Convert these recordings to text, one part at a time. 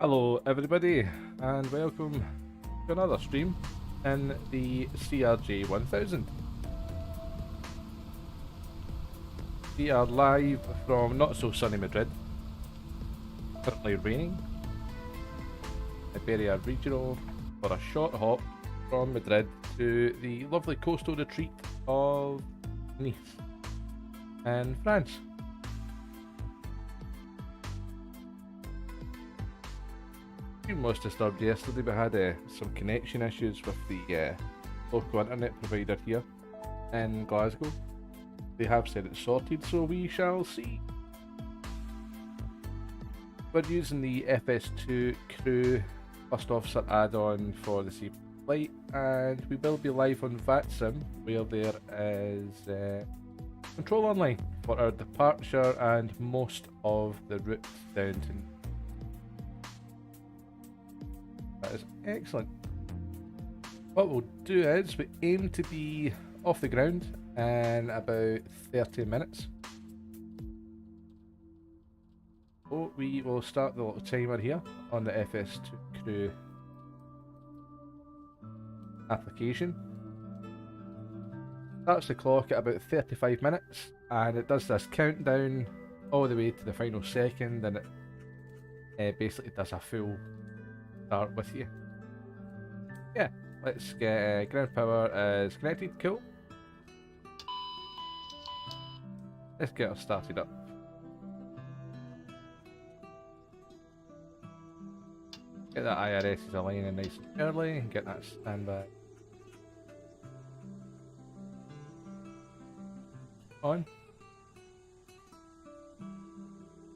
Hello everybody and welcome to another stream in the CRJ 1000. We are live from not so sunny Madrid, currently raining, Iberia regional, for a short hop from Madrid to the lovely coastal retreat of Nice in France. Was disturbed yesterday, but had some connection issues with the local internet provider here in Glasgow. They have said it's sorted, so we shall see. We're using the FS2 Crew First Officer add-on for the safe flight, and we will be live on VATSIM, where there is control online for our departure and most of the routes down to. That is excellent. What we'll do is we aim to be off the ground in about 30 minutes. So we will start the little timer here on the FS2 Crew application. Starts the clock at about 35 minutes and it does this countdown all the way to the final second, and it basically does a full start with you. Yeah, let's get ground power is connected, cool. Let's get us started up. Get that IRS is aligning nice and early and get that standby on.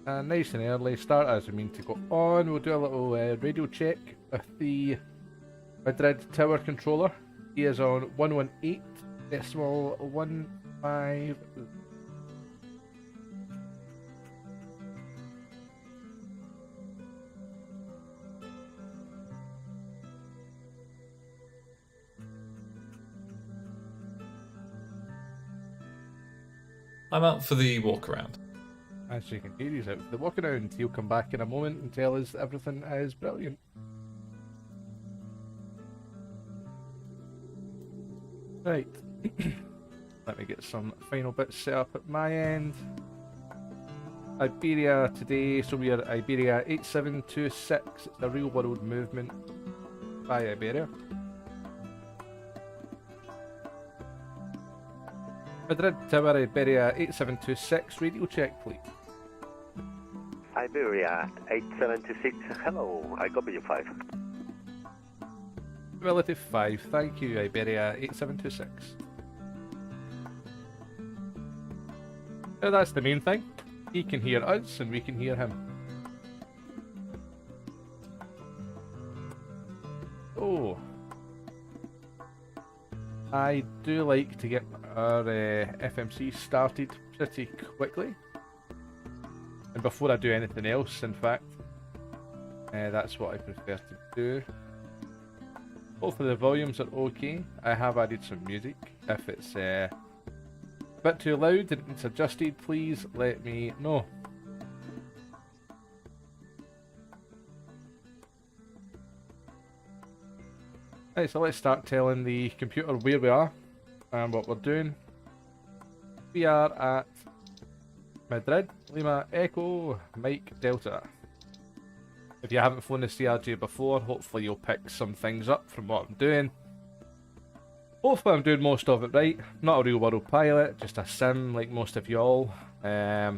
And nice and early, start as we mean to go on. We'll do a little radio check with the Madrid tower controller. He is on 118.15. I'm out for the walk around. As you can hear, he's out for the walk around. He'll come back in a moment and tell us that everything is brilliant. Right. Let me get some final bits set up at my end. Iberia today, so we are Iberia 8726. It's a real world movement by Iberia. Madrid Tower, Iberia 8726, radio check please. Iberia 8726, hello, I copy you 5. Relative 5, thank you Iberia 8726. Now that's the main thing. He can hear us and we can hear him. Oh. I do like to get our FMC started pretty quickly. And before I do anything else, in fact. That's what I prefer to do. Hopefully the volumes are okay. I have added some music. If it's a bit too loud and it's adjusted, please let me know. Right, so let's start telling the computer where we are and what we're doing. We are at Madrid, Lima, Echo, Mike, Delta. If you haven't flown the CRJ before, hopefully you'll pick some things up from what I'm doing. Hopefully I'm doing most of it right. Not a real world pilot, just a sim like most of y'all. Yeah,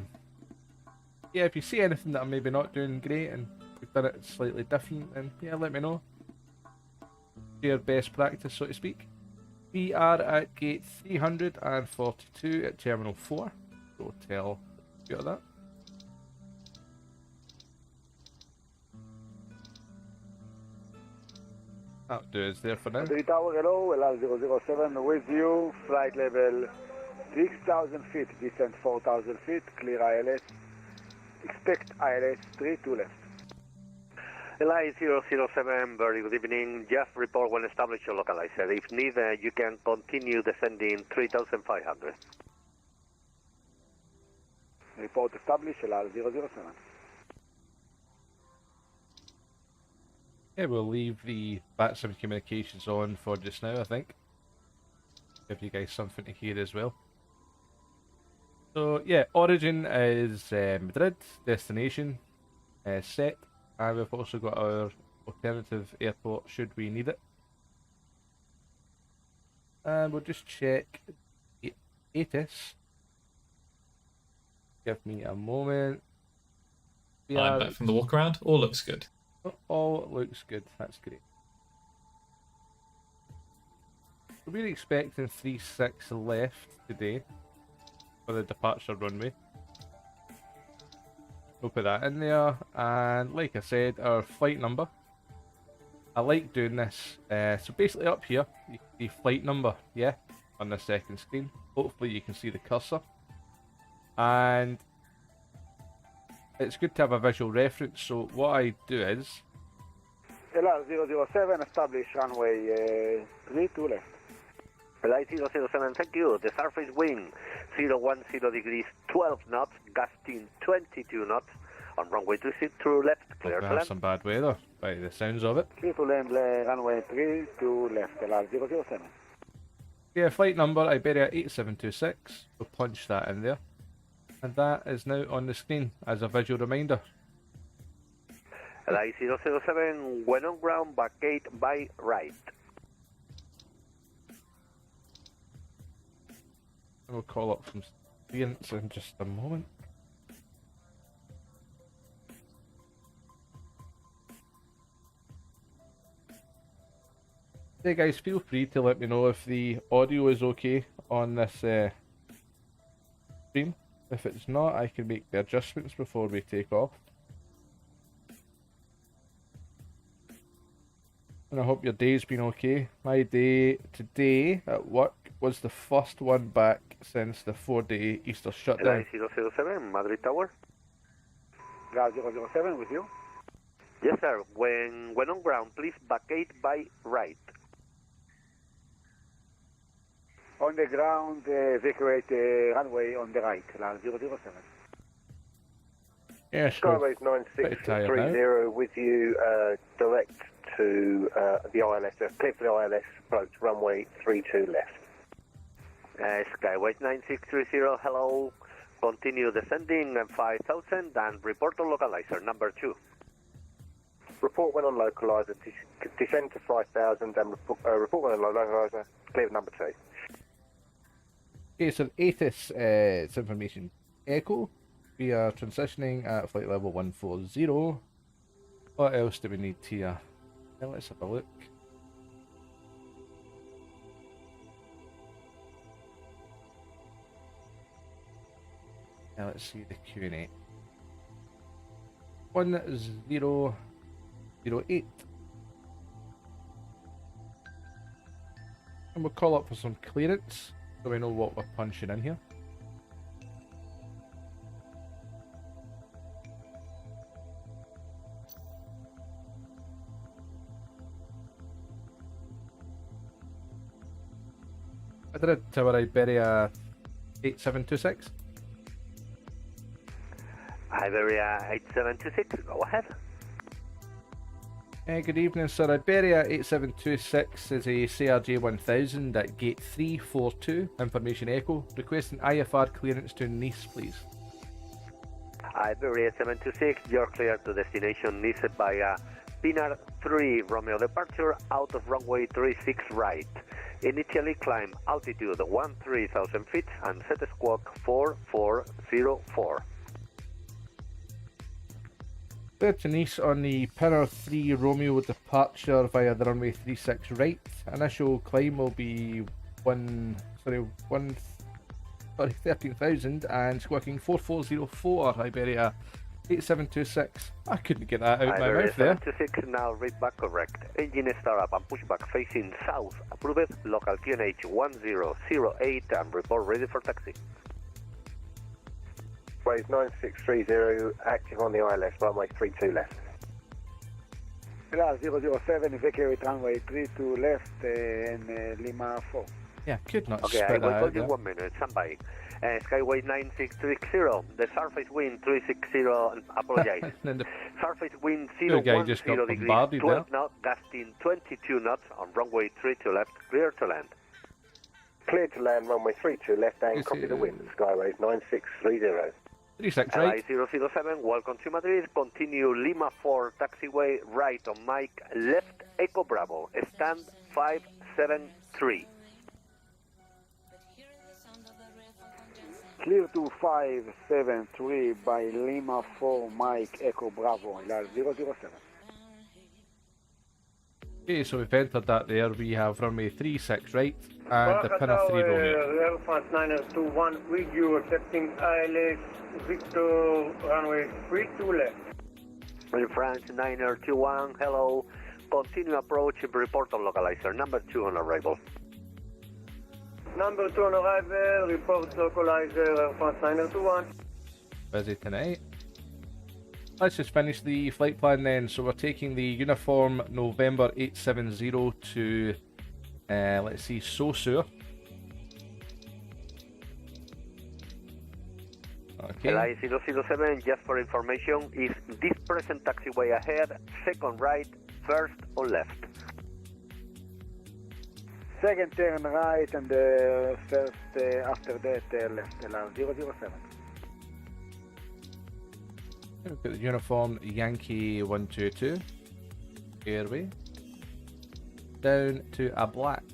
if you see anything that I'm maybe not doing great and we've done it slightly different, then yeah, let me know. Share best practice, so to speak. We are at gate 342 at Terminal 4. So tell the computer that. That'll do us there for now. Madrid Tower, hello, LR007 with you, flight level 6,000 feet, descent 4,000 feet, clear ILS, expect ILS 3 to left. LI007, very good evening, just report when established your localizer. If needed, you can continue descending 3,500. Report established, LR007. Yeah, we'll leave the VATSIM communications on for just now, I think. Give you guys something to hear as well. So yeah, origin is Madrid, destination set, and we've also got our alternative airport should we need it. And we'll just check the ATIS. Give me a moment. I'm back from the walk around. All looks good. All looks good. That's great. We're expecting 3-6 left today for the departure runway. We'll put that in there, and like I said, our flight number. I like doing this. So basically up here, you can see flight number, yeah, on the second screen. Hopefully you can see the cursor. And it's good to have a visual reference, so what I do is... LR007, establish runway 32 left. Flight 007, thank you. The surface wind 010 degrees 12 knots, gusting 22 knots. On runway 26 through left, clear to have land. some bad weather, by the sounds of it. Clear to land, runway 32 left, LR007. Yeah, flight number Iberia 8726. We'll punch that in there. And that is now on the screen as a visual reminder. Flight 007, when on ground, vacate by right. We'll call up some clearance in just a moment. Hey guys, feel free to let me know if the audio is okay on this stream. If it's not, I can make the adjustments before we take off. And I hope your day's been okay. My day today at work was the first one back since the 4-day Easter shutdown. Flight 007, Madrid Tower. LR007 with you. Yes, sir. When on ground, please vacate by right. On the ground, evacuate runway on the right, LR007. Yeah, Skyway's bit tired now. 9630 with you, direct to the ILS, clear for the ILS, approach runway 32 left. Skyway 9630, hello. Continue descending at 5000 and report on localizer number 2. Report when on localizer, descend to 5000 and report when on localizer, clear number 2. Okay, so ATIS, it's information echo. We are transitioning at flight level 140. What else do we need here? Now let's have a look. Now let's see the Q&A. 1008. And we'll call up for some clearance so we know what we're punching in here. Madrid Tower Iberia 8726. Iberia 8726, go ahead. Good evening, sir. Iberia 8726 is a CRJ 1000 at gate 342. Information echo. Requesting IFR clearance to Nice, please. Iberia 726, you're clear to destination Nice via Pinar 3 Romeo departure out of runway 36 right. Initially climb altitude 13,000 feet and set squawk 4404. Clear to Nice on the Pinar 3 Romeo departure via the runway 36 right. Initial climb will be 13,000 and squawking 4404 Iberia 8726. I couldn't get that out of my Iberia mouth there. 726, now read back correct. Engine startup and pushback facing south. Approved. Local QNH 1008 and report ready for taxi. Waves 9630, active on the ILS, runway 32 left. LR007, evacuate runway 32 left and Lima 4. Yeah, could not Okay, I spit that will call out you there. 1 minute. Stand by. Skyway 9630, the surface wind 360, apologize. And then the Surface wind poor guy 010 just got degrees, bombarded 12 knots, gusting 22 knots on runway 32 left, clear to land. Cleared to land, runway 32 left, and Is copy it, the wind. Skyway 9630. 36 right. LI-007, welcome to Madrid. Continue Lima 4, taxiway right on Mike, left Echo Bravo, stand 573. Clear to 573 by Lima 4 Mike Echo Bravo, LI-007. Okay, so we've entered that there. We have runway 36 right and the pin of 3 Romeo. Air France 921 with you, accepting ILS Victor runway 32 left. Air France 921, hello. Continue approach, report on localizer, number 2 on arrival. Number 2 on arrival, report localizer Air France 921. Busy tonight. Let's just finish the flight plan then. So we're taking the uniform November 870 to, let's see, Saussure. Okay. LI-007, just for information, is this present taxiway ahead, second right, first or left? Second turn right and the first after that left, LI-007. We've got the uniform Yankee 122 airway down to a black.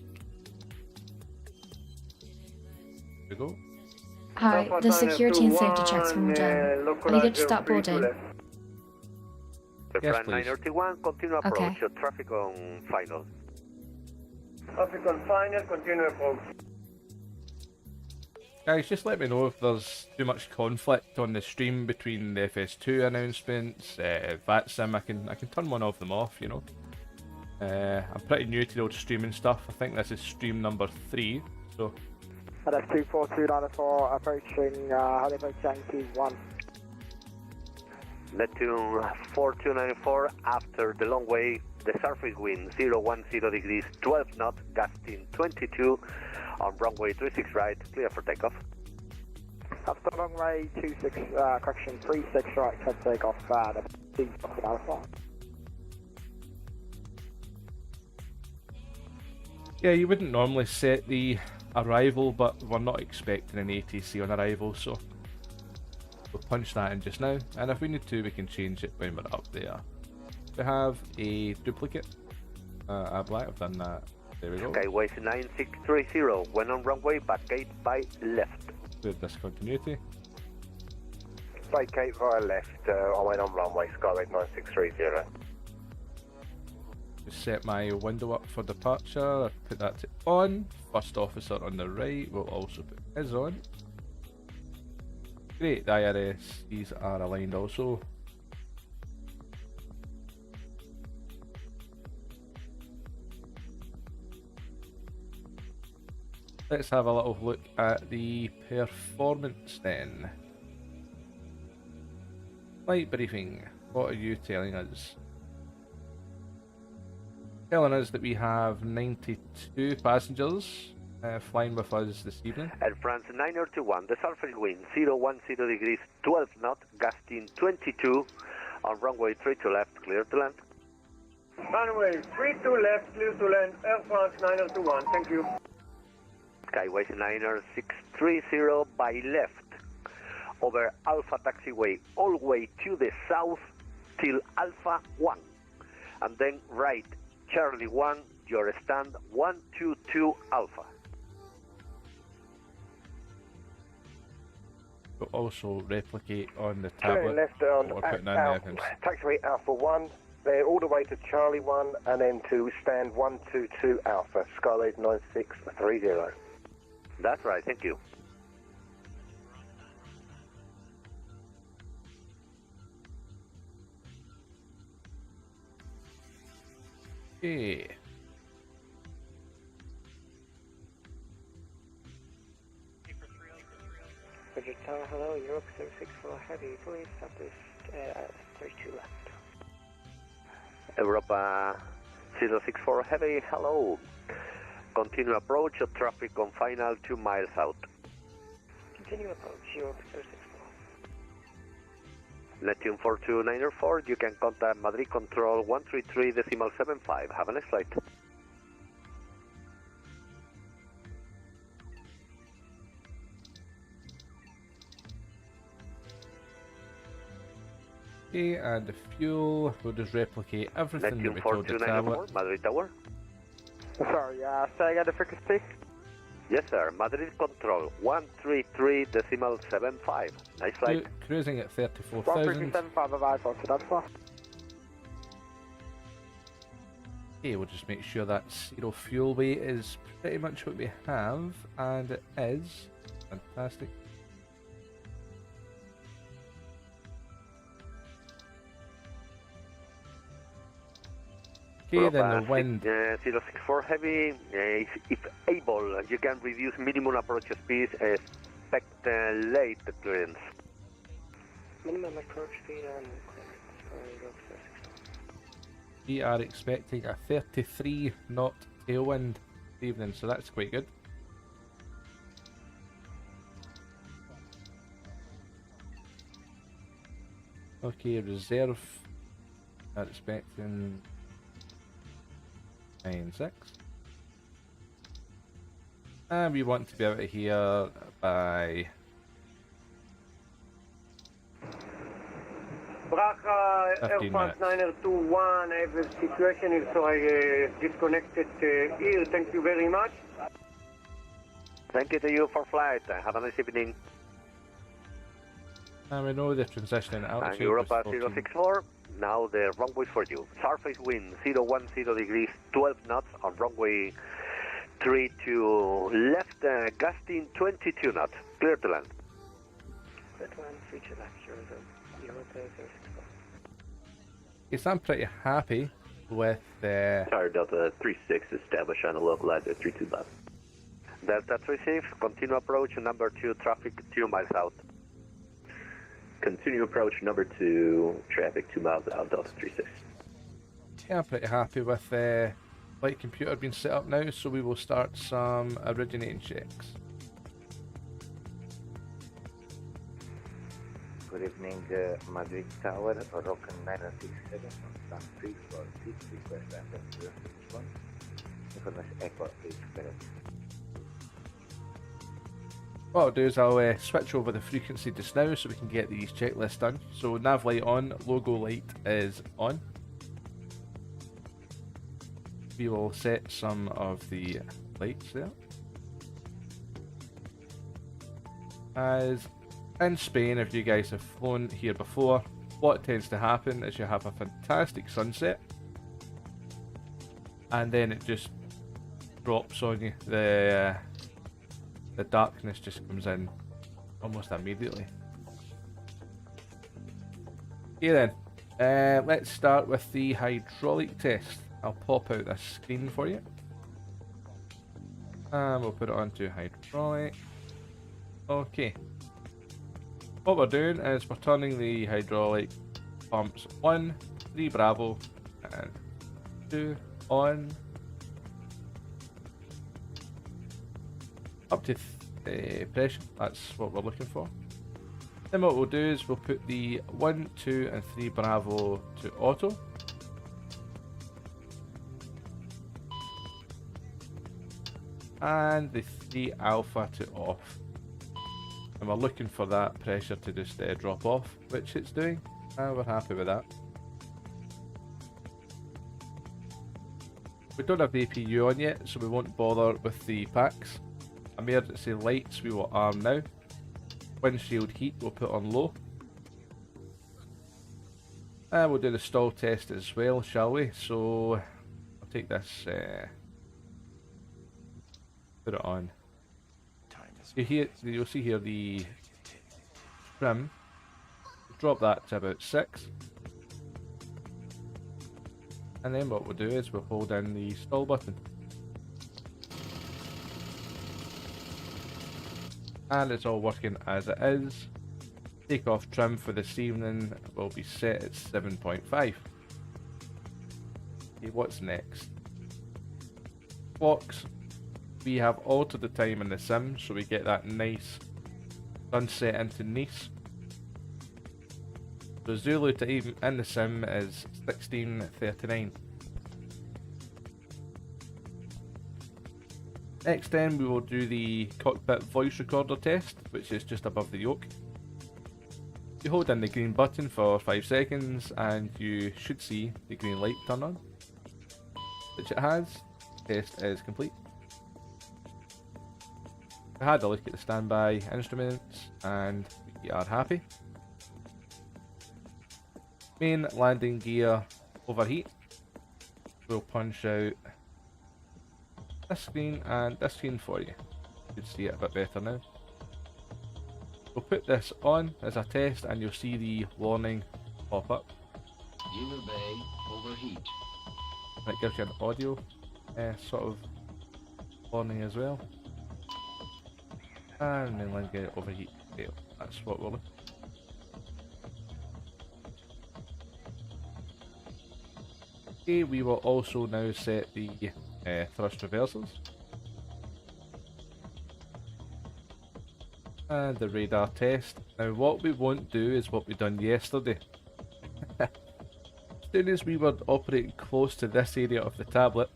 Here we go. Hi, the security and safety checks were all done. Are you good to start boarding? Yes, France please. 931, continue approach, Okay. traffic on final. Traffic on final, continue approach. Guys, just let me know if there's too much conflict on the stream between the FS2 announcements, VATSIM. I can turn one of them off, you know. I'm pretty new to the old streaming stuff. I think this is stream number 3, so That's 24294 approaching Halifax Yankee 1. Neptune 4294, after the long way, the surface wind 010 degrees, 12 knots, gusting 22 on runway 36 right, clear for takeoff. Up to runway 26, correction 36 right, clear to take off the C Alpha. yeah, you wouldn't normally set the arrival, but we're not expecting an ATC on arrival, so we'll punch that in just now, and if we need to we can change it when we're up there. We have a duplicate, a black, I've done that, there we go. Skyway 9630, when on runway, back gate by left. Good discontinuity. Vacate via left, I went on runway, Skyway 9630. Just set my window up for departure, put that to on. First officer on the right will also put his on. Great, the IRSs are aligned also. Let's have a little look at the performance then. Flight briefing, what are you telling us? Telling us that we have 92 passengers flying with us this evening. Air France 921, the surface wind 010 degrees, 12 knots, gusting 22 on runway 32 left, clear to land. Runway 32 left, clear to land, Air France 921, thank you. Skyway 9630 by left, over Alpha taxiway, all the way to the south till Alpha 1, and then right, Charlie 1, your stand 122 Alpha. We'll also replicate on the Turning tablet left on what we're putting in there. taxiway Alpha 1, then all the way to Charlie 1, and then to stand 122 Alpha, Skyway 9630. That's right, thank you. Okay. Roger, Tower, hello, Europe 064 Heavy, please, southwest 32 left. Europa 064 Heavy, hello. Continue approach of traffic on final 2 miles out. Continue approach, 0 Picture 64. Neptune 42904, you can contact Madrid Control 133.75. Have a nice flight. Okay, and the fuel, we'll just replicate everything Neptune that we told the tablet. 42904, Madrid Tower. Sorry, say again the frequency. Yes, sir. Madrid Control 133.75. Nice flight. Cruising at 34,000. 137.5 advise on to that far. Okay, we'll just make sure that zero fuel weight is pretty much what we have, and it is. Fantastic. Okay, then the wind. 064 heavy. If able, you can reduce minimum approach speed. Expect late clearance. Minimum approach speed and We are expecting a 33 knot tailwind this evening, so that's quite good. Okay, reserve. Are expecting 9-6. And we want to be out of here by Bracha, 15 Air France minutes. 921, I have a situation here, so I disconnected here. Thank you very much. Thank you to you for flight. Have a nice evening. And we know the transition in And altitude. Europa was 14. 064. Now the runway for you. Surface wind 010 degrees, 12 knots on runway 3 to left, gusting 22 knots. Clear to land. Clear to land, future left, 064. Yes, I'm pretty happy with the. Tower Delta 36, establish on a localizer 32 left. Delta 36, continue approach number 2, traffic 2 miles out. Continue approach number 2, traffic 2 miles out, Delta 36. Yeah, I'm pretty happy with the flight computer being set up now, so we will start some originating checks. Good evening, Madrid Tower, Rocken 967, stand 346, request access to 61. Information echo is correct. What I'll do is I'll switch over the frequency just now so we can get these checklists done. So nav light on, logo light is on. We will set some of the lights there. As in Spain, if you guys have flown here before, what tends to happen is you have a fantastic sunset and then it just drops on you. The darkness just comes in almost immediately. Okay then, let's start with the hydraulic test. I'll pop out this screen for you. And we'll put it onto hydraulic. Okay. What we're doing is we're turning the hydraulic pumps 1, 3 Bravo, and 2 on. Up to pressure, that's what we're looking for. Then what we'll do is we'll put the 1, 2 and 3 Bravo to auto. And the 3 Alpha to off. And we're looking for that pressure to just drop off, which it's doing, and we're happy with that. We don't have the APU on yet, so we won't bother with the packs. Emergency lights we will arm now. Windshield heat we'll put on low. And we'll do the stall test as well, shall we? So I'll take this, put it on. You'll see here the trim. Drop that to about 6. And then what we'll do is we'll hold in the stall button. And it's all working as it is. Takeoff trim for this evening will be set at 7.5. Okay, what's next? Clocks. We have altered the time in the sim so we get that nice sunset into Nice. So Zulu time in the sim is 16:39. Next then we will do the cockpit voice recorder test, which is just above the yoke. You hold in the green button for 5 seconds and you should see the green light turn on, which it has. Test is complete. We had a look at the standby instruments and we are happy. Main landing gear overheat. We'll punch out this screen and this screen for you. You can see it a bit better now. We'll put this on as a test and you'll see the warning pop up. Inner bay overheat. It gives you an audio sort of warning as well. And then let's get overheat fail. That's what we're looking. Okay, we will also now set the thrust reversals. And the radar test. Now what we won't do is what we done yesterday. As soon as we were operating close to this area of the tablet,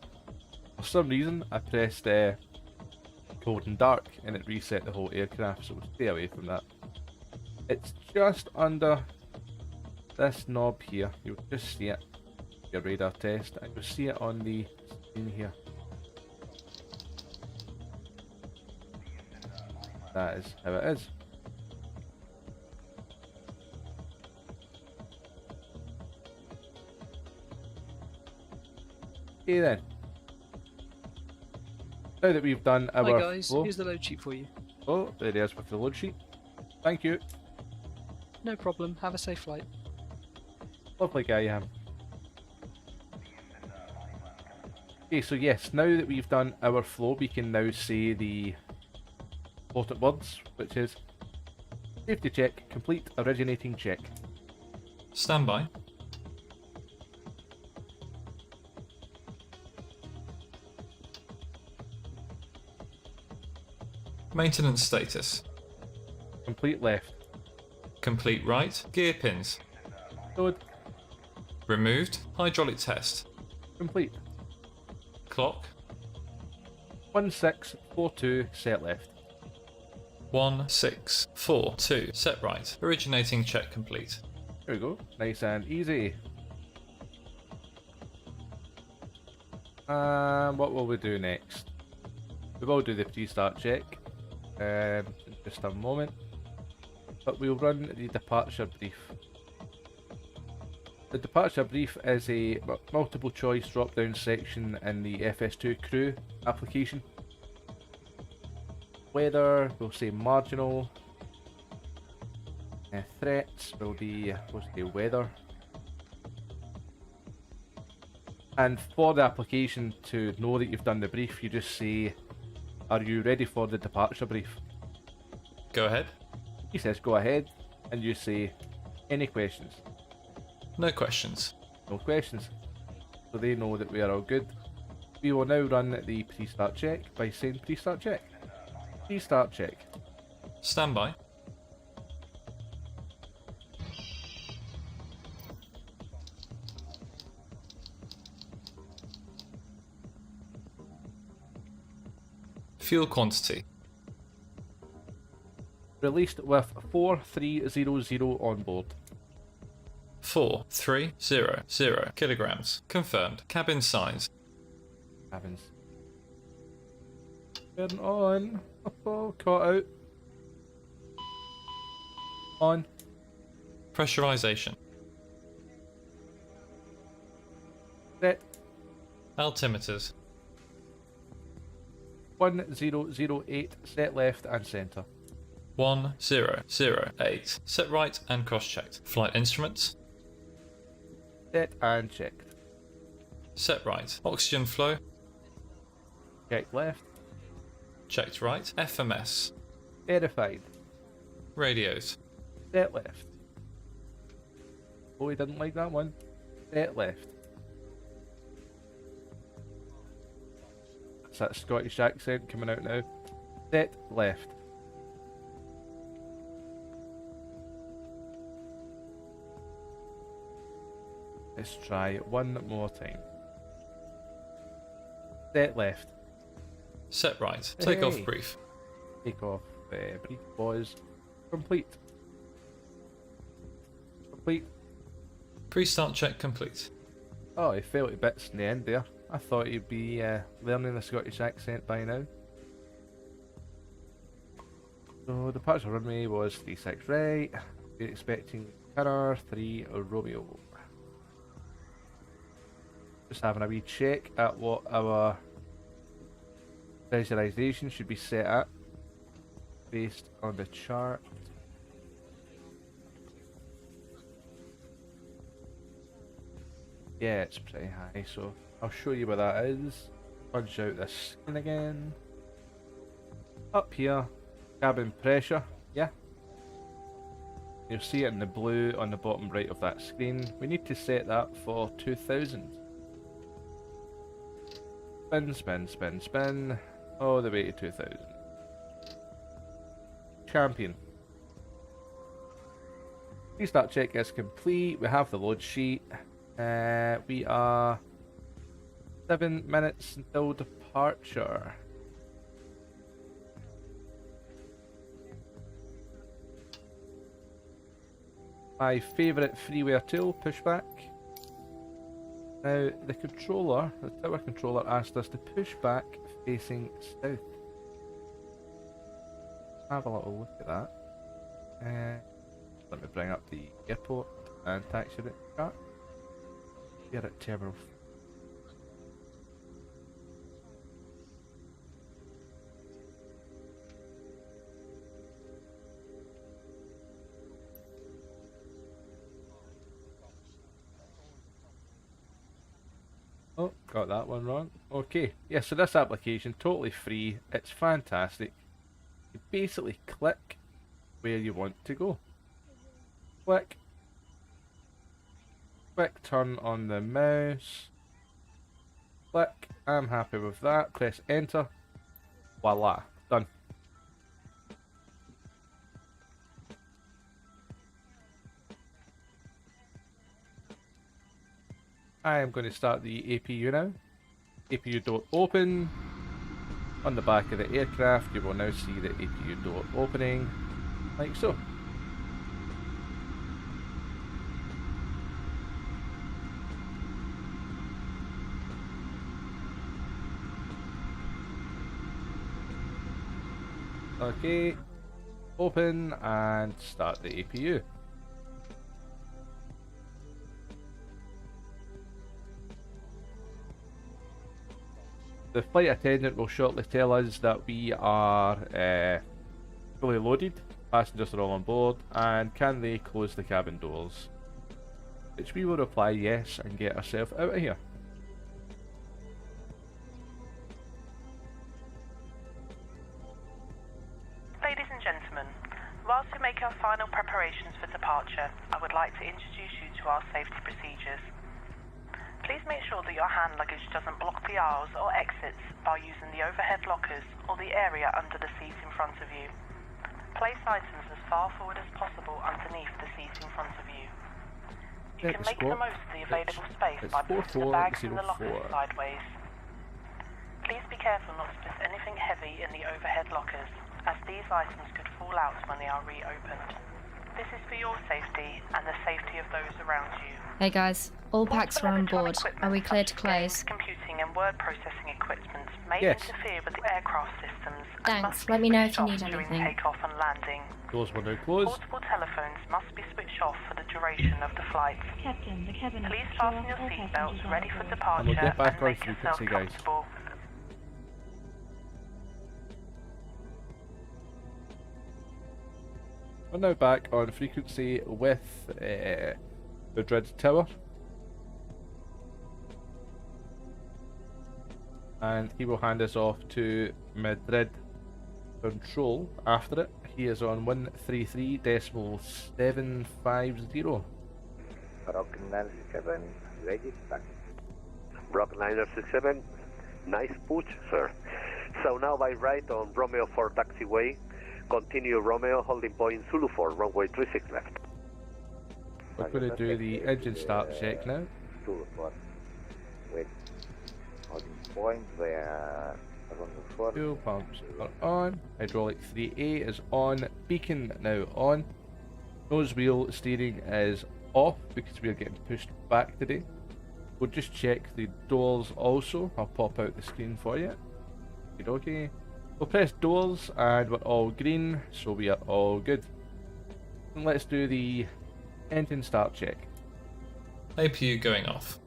for some reason I pressed cold and dark and it reset the whole aircraft, so we'll stay away from that. It's just under this knob here, you'll just see it, your radar test, and you'll see it on the screen here. That is how it is. Okay then. Now that we've done our Hi guys, flow. here's the load sheet for you. Oh, there it is with the load sheet. Thank you. No problem, have a safe flight. Lovely guy you have. Okay, so yes, now that we've done our flow, we can now say the important words, which is safety check, complete, originating check. Standby. Maintenance status. Complete left. Complete right. Gear pins. Good. Removed. Hydraulic test. Complete. Clock. 1642, set left. 1642. Set right. Originating check complete. There we go. Nice and easy. And what will we do next? We will do the pre-start check in just a moment, but we'll run the departure brief. The departure brief is a multiple choice drop down section in the FS2 crew application. Weather, we'll say marginal. Threats will be, we'll say weather. And for the application to know that you've done the brief, you just say, are you ready for the departure brief? Go ahead. He says go ahead, and you say, any questions? No questions. No questions. So they know that we are all good. We will now run the pre-start check by saying pre-start check. Pre-start check. Standby. Fuel quantity. Released with 4300 on board. 4300 kilograms. Confirmed. Cabin size. Cabins. Turn on. Oh, caught out. On. Pressurization. Set. Altimeters. 1008, set left and centre. 1008. Set right and cross-checked. Flight instruments. Set and checked. Set right. Oxygen flow. Checked left. Checked right. FMS. Verified. Radios. Set left. Oh, he didn't like that one. Set left. That's that Scottish accent coming out now. Set left. Let's try one more time. Set left. Set right. Take off Hey. brief. Take off brief was complete. Complete. Pre-start check complete. Oh, he fell to bits in the end there. I thought he'd be learning the Scottish accent by now. So departure runway was 36 right. We're expecting Tower 3 Romeo. Just having a wee check at what our pressurization should be set at based on the chart. Yeah, it's pretty high, so I'll show you where that is. Punch out this screen again. Up here, cabin pressure, yeah. You'll see it in the blue on the bottom right of that screen. We need to set that for 2000. Spin, spin, spin, spin, all the way to 2000. Champion. Restart check is complete. We have the load sheet. We are 7 minutes until departure. My favourite freeware tool, pushback. Now, the controller, the tower controller, asked us to push back facing south. Have a little look at that. Let me bring up the airport and taxi route chart. Here at Terminal. Oh, got that one wrong. Okay, yeah, so this application, totally free, it's fantastic. You basically click where you want to go. Click. Quick turn on the mouse. Click, I'm happy with that. Press enter. Voila, done. I am going to start the APU now. APU door open. On the back of the aircraft, you will now see the APU door opening, like so. Okay, open and start the APU. The flight attendant will shortly tell us that we are fully loaded, passengers are all on board, and can they close the cabin doors? Which we will reply yes and get ourselves out of here. Ladies and gentlemen, whilst we make our final preparations for departure, I would like to introduce you to our safety procedures. Please make sure that your hand luggage doesn't block the aisles or exits by using the overhead lockers or the area under the seat in front of you. Place items as far forward as possible underneath the seat in front of you. You can make the most of the available space by putting the bags in the lockers sideways. Please be careful not to place anything heavy in the overhead lockers, as these items could fall out when they are reopened. This is for your safety and the safety of those around you. Hey guys, all packs are on board. Are we clear to close? Computing and word processing equipment may interfere with the aircraft systems. Thanks, let me know if you need during anything. takeoff and landing. Doors will now close. Portable telephones must be switched off for the duration of the flight. Captain, the cabin. Please fasten your seatbelts ready for departure And we'll get back and on make yourself frequency, guys. comfortable. We're now back on frequency with Madrid Tower. And he will hand us off to Madrid Control after it. He is on 133.750. Rock 967, ready, back. Rock 967, nice push, sir. So now by right on Romeo 4 taxiway, continue Romeo holding point Zulu 4, runway 36 left. We're going to do the engine start check now. to report. With holding point where around the 4. Fuel pumps are on. Hydraulic 3A is on. Beacon now on. Nose wheel steering is off because we are getting pushed back today. We'll just check the doors also. I'll pop out the screen for you. Okay. We'll press doors and we're all green, so we are all good. And let's do the engine start check. APU going off.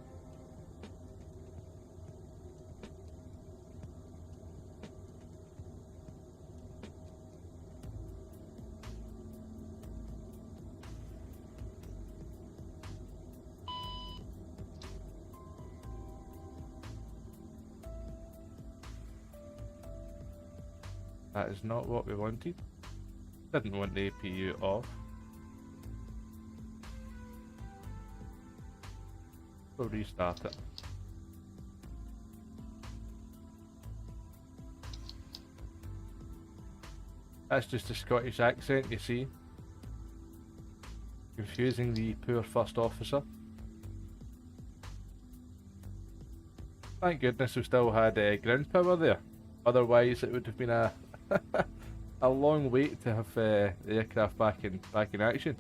That is not what we wanted. Didn't want the APU off. We'll restart it. That's just a Scottish accent, you see. Confusing the poor first officer. Thank goodness we still had ground power there. Otherwise it would have been a a long wait to have the aircraft back in action.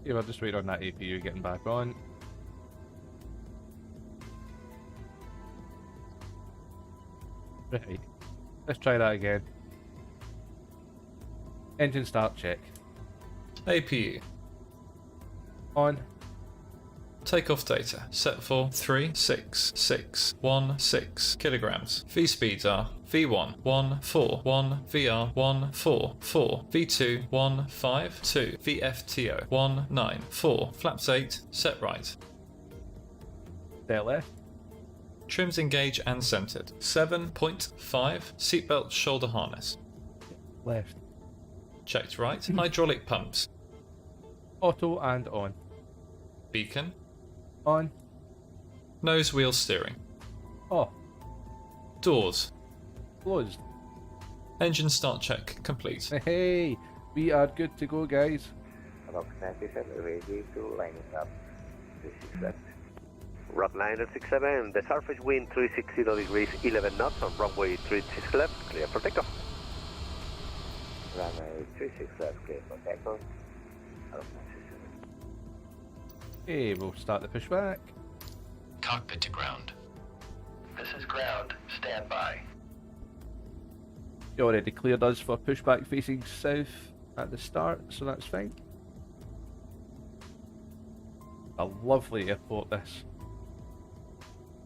Yeah, we're just waiting on that APU getting back on. Right, let's try that again. Engine start check. APU. On. Takeoff data set for 3616 kilograms. V speeds are V1 141, VR 144, V2 152, VFTO 194, flaps 8, set right. Set left. Trims engage and centered. 7.5, seatbelt shoulder harness. Left. Checked right. Hydraulic pumps. Auto and on. Beacon. On. Nose wheel steering. Off. Doors. Closed. Engine start check complete. Hey, we are good to go, guys. Rock 97 ready to line up. 367. Rock 967, the surface wind 360 degrees 11 knots on runway 36 left, clear for takeoff. Runway 36 left, clear for takeoff. Rock 967. Okay, we'll start the pushback. Cockpit to ground. This is ground. Stand by. You already cleared us for pushback facing south at the start, so that's fine. A lovely airport, this.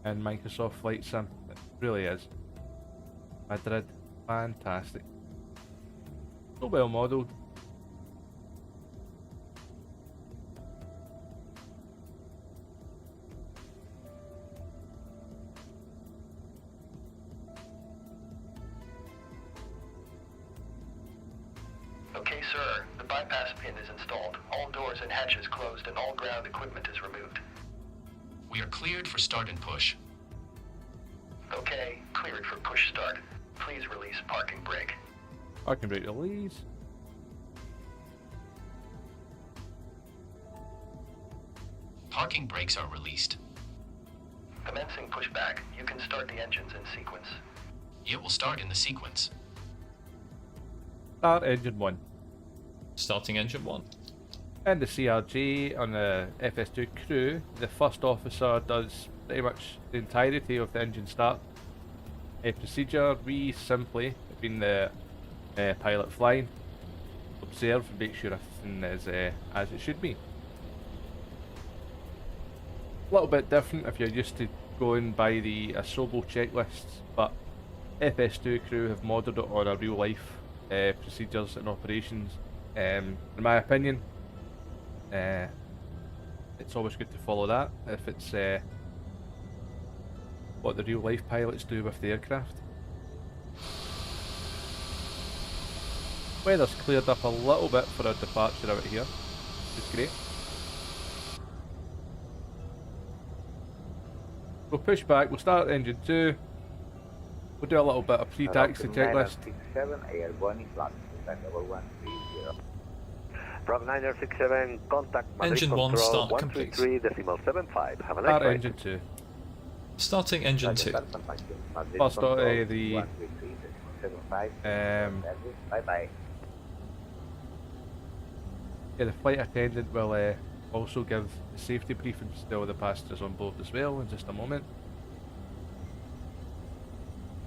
And Microsoft Flight Sim. It really is. Madrid. Fantastic. So well modelled. Okay, sir. The bypass pin is installed. All doors and hatches closed and all ground equipment is removed. We are cleared for start and push. Okay, cleared for push start. Please release parking brake. Parking brake release. Parking brakes are released. Commencing pushback. You can start the engines in sequence. It will start in the sequence. Start engine 1. Starting engine 1. And the CRJ on the FS2 crew, the first officer does pretty much the entirety of the engine start procedure. We simply, being the pilot flying, observe and make sure everything is as it should be. A little bit different if you're used to going by the Asobo checklists, but FS2 crew have modelled it on a real life procedures and operations. In my opinion, it's always good to follow that if it's what the real life pilots do with the aircraft. Weather's cleared up a little bit for our departure out here, which is great. We'll push back, we'll start engine 2. We'll do a little bit of pre-taxi checklist. 967, airborne in flight, number 130. Bravo 967, contact Madrid Engine 1 control start complete. 133.75. Have a nice Start flight. engine 2. Starting engine 2. First the Bye-bye. yeah, the flight attendant will also give the safety briefings to all the passengers on board as well in just a moment.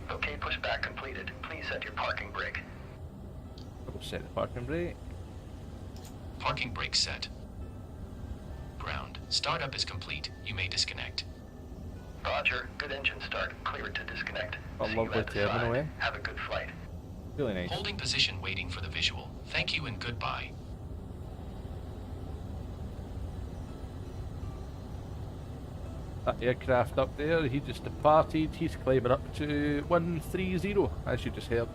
Okay, pushback completed. Please set your parking brake. We'll set the parking brake. Parking brake set. Ground. Startup is complete. You may disconnect. Roger. Good engine start. Cleared to disconnect. A See you lovely at the terminal, side. eh? Have a good flight. Really nice. Holding position waiting for the visual. Thank you and goodbye. That aircraft up there, he just departed. He's climbing up to 130, as you just heard.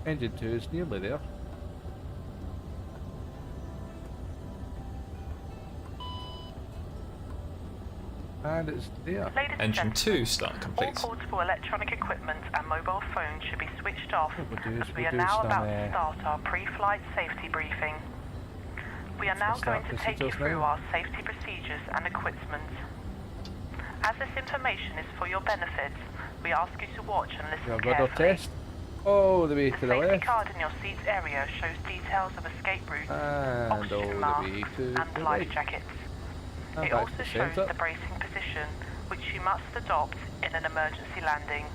Engine 2 is nearly there. And it's there. Ladies and Engine gentlemen, 2 start complete. all portable electronic equipment and mobile phones should be switched off as we are we'll do now some, about to start our pre-flight safety briefing. We are now going to take you through our safety procedures and equipment. As this information is for your benefit, we ask you to watch and listen Your rudder carefully. test. All the way to the The safety left. card in your seats area shows details of escape routes, And all oxygen the masks, way to and the life right. jackets. And It back also to shows centre. the bracing position, which you must adopt in an emergency landing.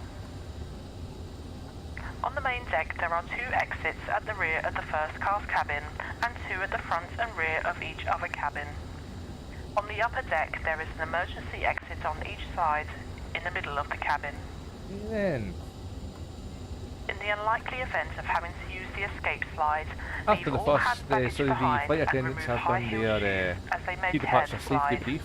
On the main deck, there are 2 exits at the rear of the first class cabin and 2 at the front and rear of each other cabin. On the upper deck, there is an emergency exit on each side in the middle of the cabin. Then, In the unlikely event of having to use the escape slide, after leave the all first, hand baggage so the behind flight and attendants remove have done high-heel their shoes as they may tear pre-departure the safety slide. brief.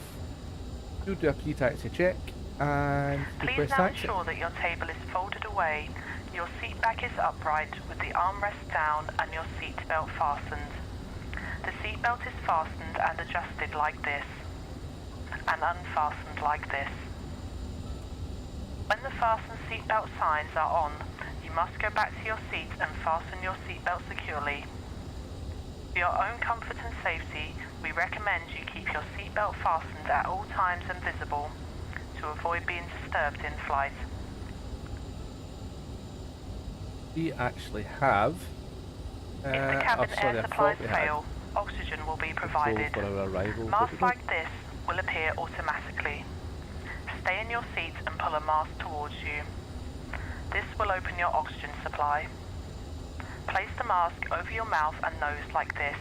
You'll do a pre-taxi check and Please request now taxi. ensure that your table is folded away, your seat back is upright with the armrest down and your seat belt fastened. The seat belt is fastened and adjusted like this, and unfastened like this. When the fasten seat belt signs are on, you must go back to your seat and fasten your seat belt securely. For your own comfort and safety, we recommend you keep your seat belt fastened at all times and visible to avoid being disturbed in flight. We actually have. If the cabin sorry, air I supplies thought we had fail, oxygen will be control provided. for our arrival. Masks like this will appear automatically. Stay in your seat and pull a mask towards you. This will open your oxygen supply. Place the mask over your mouth and nose like this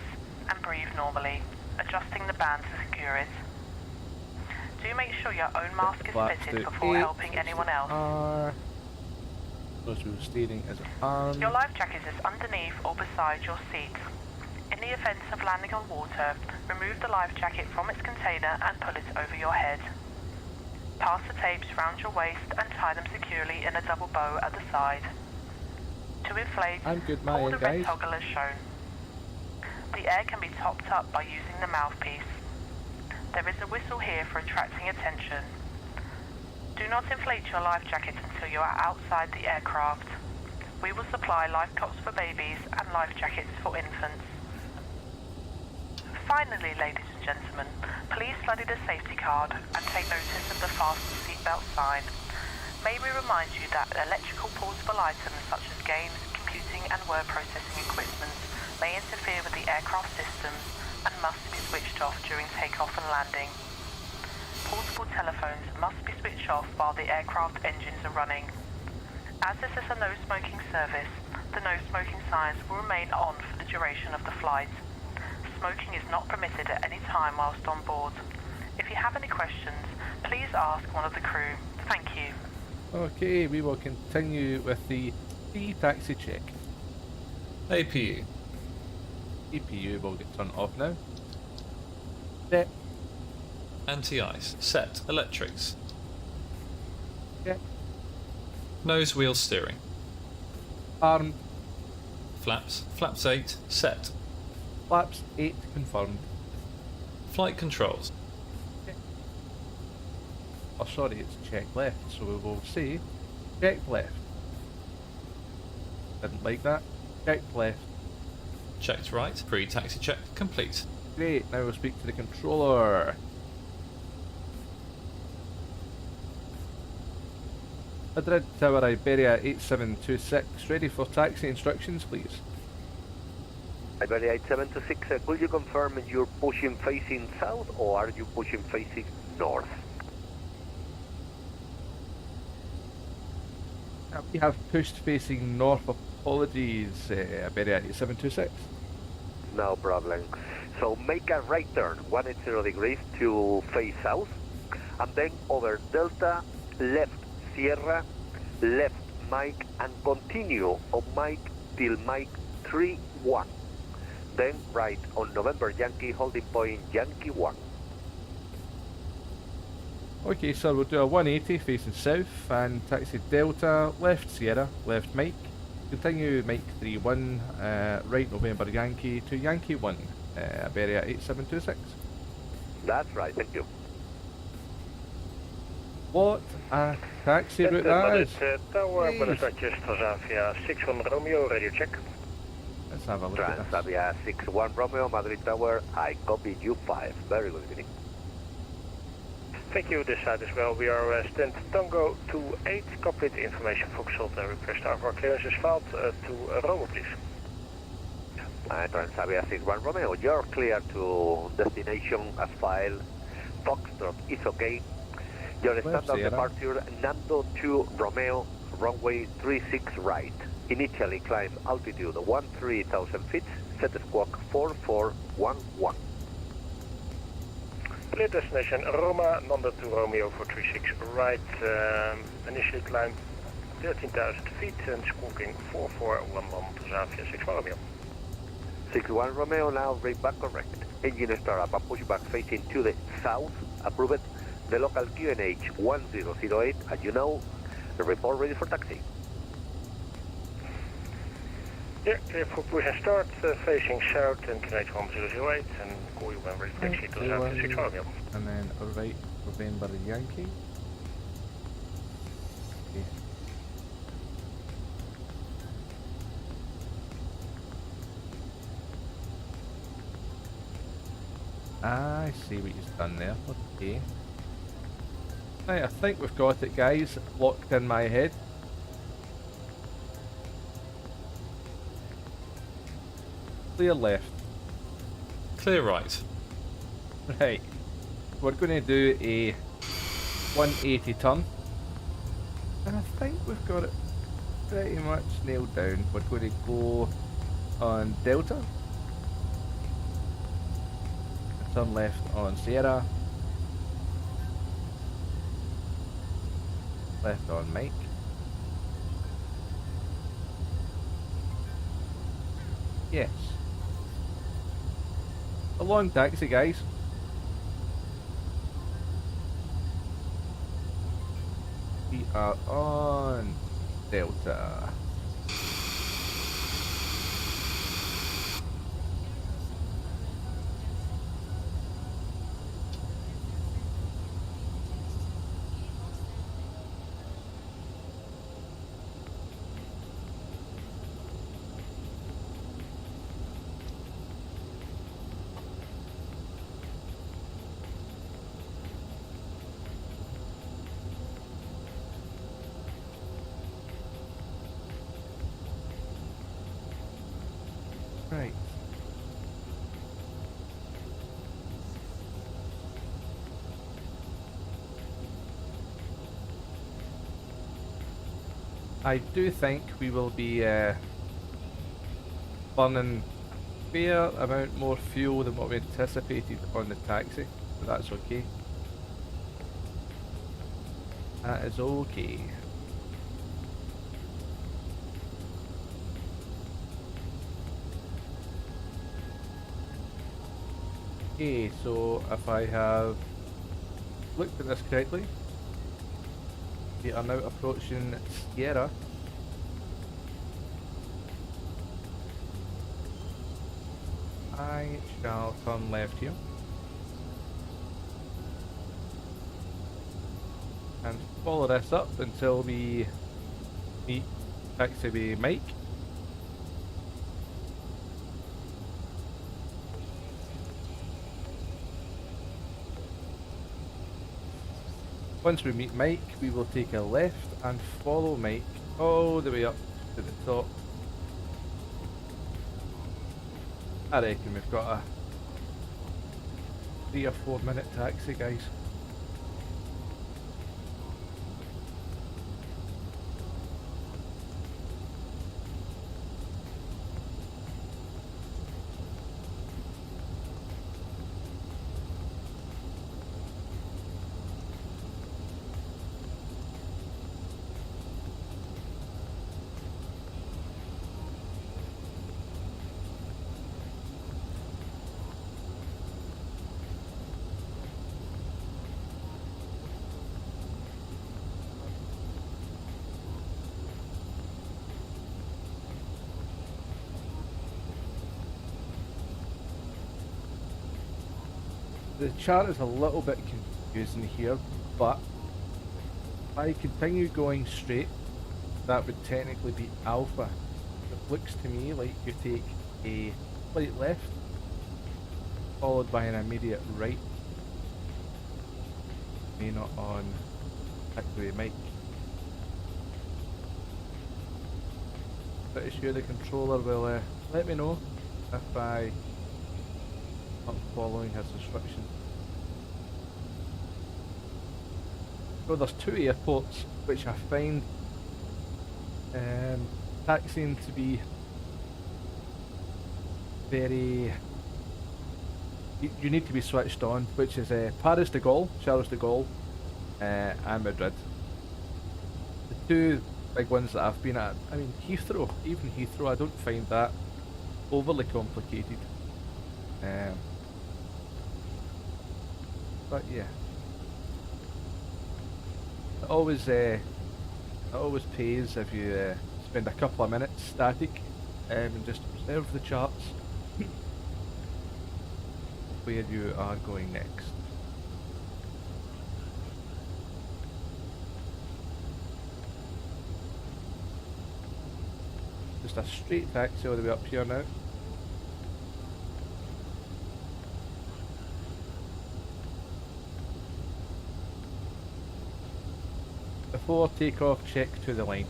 and breathe normally, adjusting the band to secure it. Do make sure your own mask is fitted before helping anyone else. Those who are steering as arms. Your life jacket is underneath or beside your seat. In the event of landing on water, remove the life jacket from its container and pull it over your head. Pass the tapes round your waist and tie them securely in a double bow at the side. To inflate, I'm good, my pull the red guys. toggle as shown. The air can be topped up by using the mouthpiece. There is a whistle here for attracting attention. Do not inflate your life jacket until you are outside the aircraft. We will supply life cots for babies and life jackets for infants. Finally, ladies and gentlemen, please study the safety card and take notice of the fasten seatbelt sign. May we remind you that electrical portable items such as games, computing and word processing equipment may interfere with the aircraft systems and must be switched off during takeoff and landing. Portable telephones must be switched off while the aircraft engines are running. As this is a no smoking service, the no smoking signs will remain on for the duration of the flight. Smoking is not permitted at any time whilst on board. If you have any questions, please ask one of the crew. Thank you. Okay, we will continue with the pre-taxi check. APU. APU will get turned off now. Set. Anti-ice. Set. Electrics. Check. Nose wheel steering. Armed. Flaps. Flaps 8. Set. Flaps 8 confirmed. Flight controls. or sorry, it's check left, so we will say check left. Didn't like that. Check left. Checked right. Pre-taxi check complete. Great, now we'll speak to the controller. Madrid Tower, Iberia 8726, ready for taxi instructions, please. Iberia 8726, could you confirm you're pushing facing south or are you pushing facing north? We have pushed facing north, apologies, Iberia 8726. No problem. So make a right turn 180 degrees to face south and then over Delta, left Sierra, left Mike and continue on Mike till Mike 3-1. Then right on November Yankee, holding point Yankee 1. Okay, so we'll do a 180 facing south and taxi Delta, left Sierra, left Mike. Continue Mike 3-1, right November Yankee to Yankee 1, Iberia 8726. That's right, thank you. What a taxi route that is. Tower, Buenos Aires, Transavia 61 Romeo, radio check. Let's have a look at this. Transavia 61 Romeo, Madrid Tower, I copy you 5. Very good evening. Thank you, this side as well. We are stand Tango 28, complete information for consult and request our clearance is filed to Roma, please. Transavia 61 Romeo, you're clear to destination as file. Foxtrot is okay. Your standard departure, Nando 2 Romeo, runway 36 right. Initially climb altitude 13,000 feet, set squawk 4411. Clear destination Roma, Nando 2 Romeo for 36 right. Initially climb 13,000 feet and squawking 4411 to Transavia 61 Romeo. 61 Romeo, now read back correct. Engine start up and push back facing to the south, approved. The local QNH 1008, as you know, the report ready for taxi. Yeah, clear for push and start, facing south and QNH 1008, and call you when ready for taxi to Transavia 61 Romeo. And then right November Yankee. Okay. I see what you've done there, okay. Right, I think we've got it, guys, locked in my head. Clear left. Clear right. Right, we're going to do a 180 turn. And I think we've got it pretty much nailed down. We're going to go on Delta. Turn left on Sierra. Left on Mike. Yes. A long taxi, guys. We are on Delta. Right. I do think we will be burning a fair amount more fuel than what we anticipated on the taxi, but that's okay. That is okay. Okay, so if I have looked at this correctly, we are now approaching Sierra. I shall turn left here. and follow this up until we meet taxiway Mike. Once we meet Mike, we will take a left and follow Mike all the way up to the top. I reckon we've got a 3 or 4 minute taxi, guys. The chart is a little bit confusing here, but if I continue going straight, that would technically be alpha. It looks to me like you take a slight left, followed by an immediate right. May not on taxiway Mike. Pretty sure the controller will let me know if I'm not following his instructions. So there's 2 airports which I find taxiing to be very... You need to be switched on, which is Paris de Gaulle, Charles de Gaulle, and Madrid. The 2 big ones that I've been at. I mean, Heathrow, even Heathrow, I don't find that overly complicated. But yeah, it always pays if you spend a couple of minutes static and just observe the charts where you are going next. Just a straight taxi all the way up here now. Before takeoff, check to the line.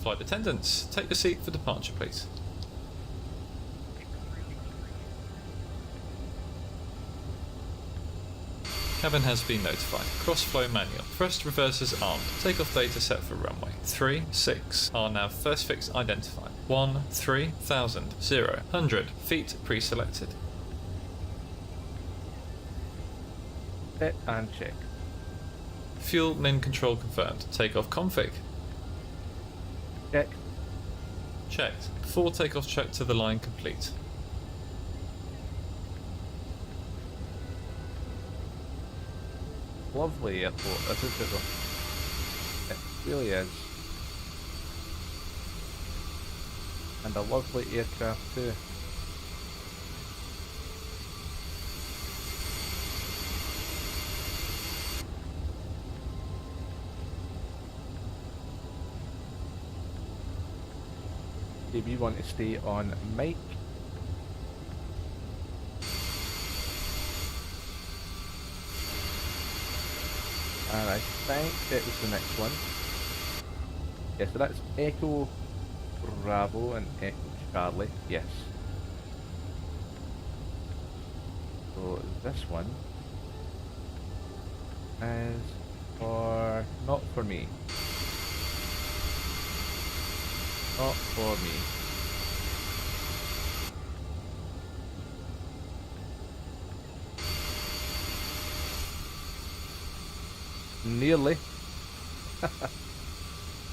Flight attendants, take your seat for departure, please. Cabin has been notified. Cross-flow manual. Thrust reversers armed. Takeoff data set for runway 36. Our nav first fix identified. 13,000 100 feet pre-selected. Set and check. Fuel min control confirmed. Takeoff config. Check. Checked. Before takeoff check to the line complete. Lovely airport, isn't it? It really is. And a lovely aircraft too. We want to stay on Mike. And I think it was the next one. Yeah, so that's Echo Bravo and Echo Charlie. Yes. So this one is not for me. Not for me. Nearly.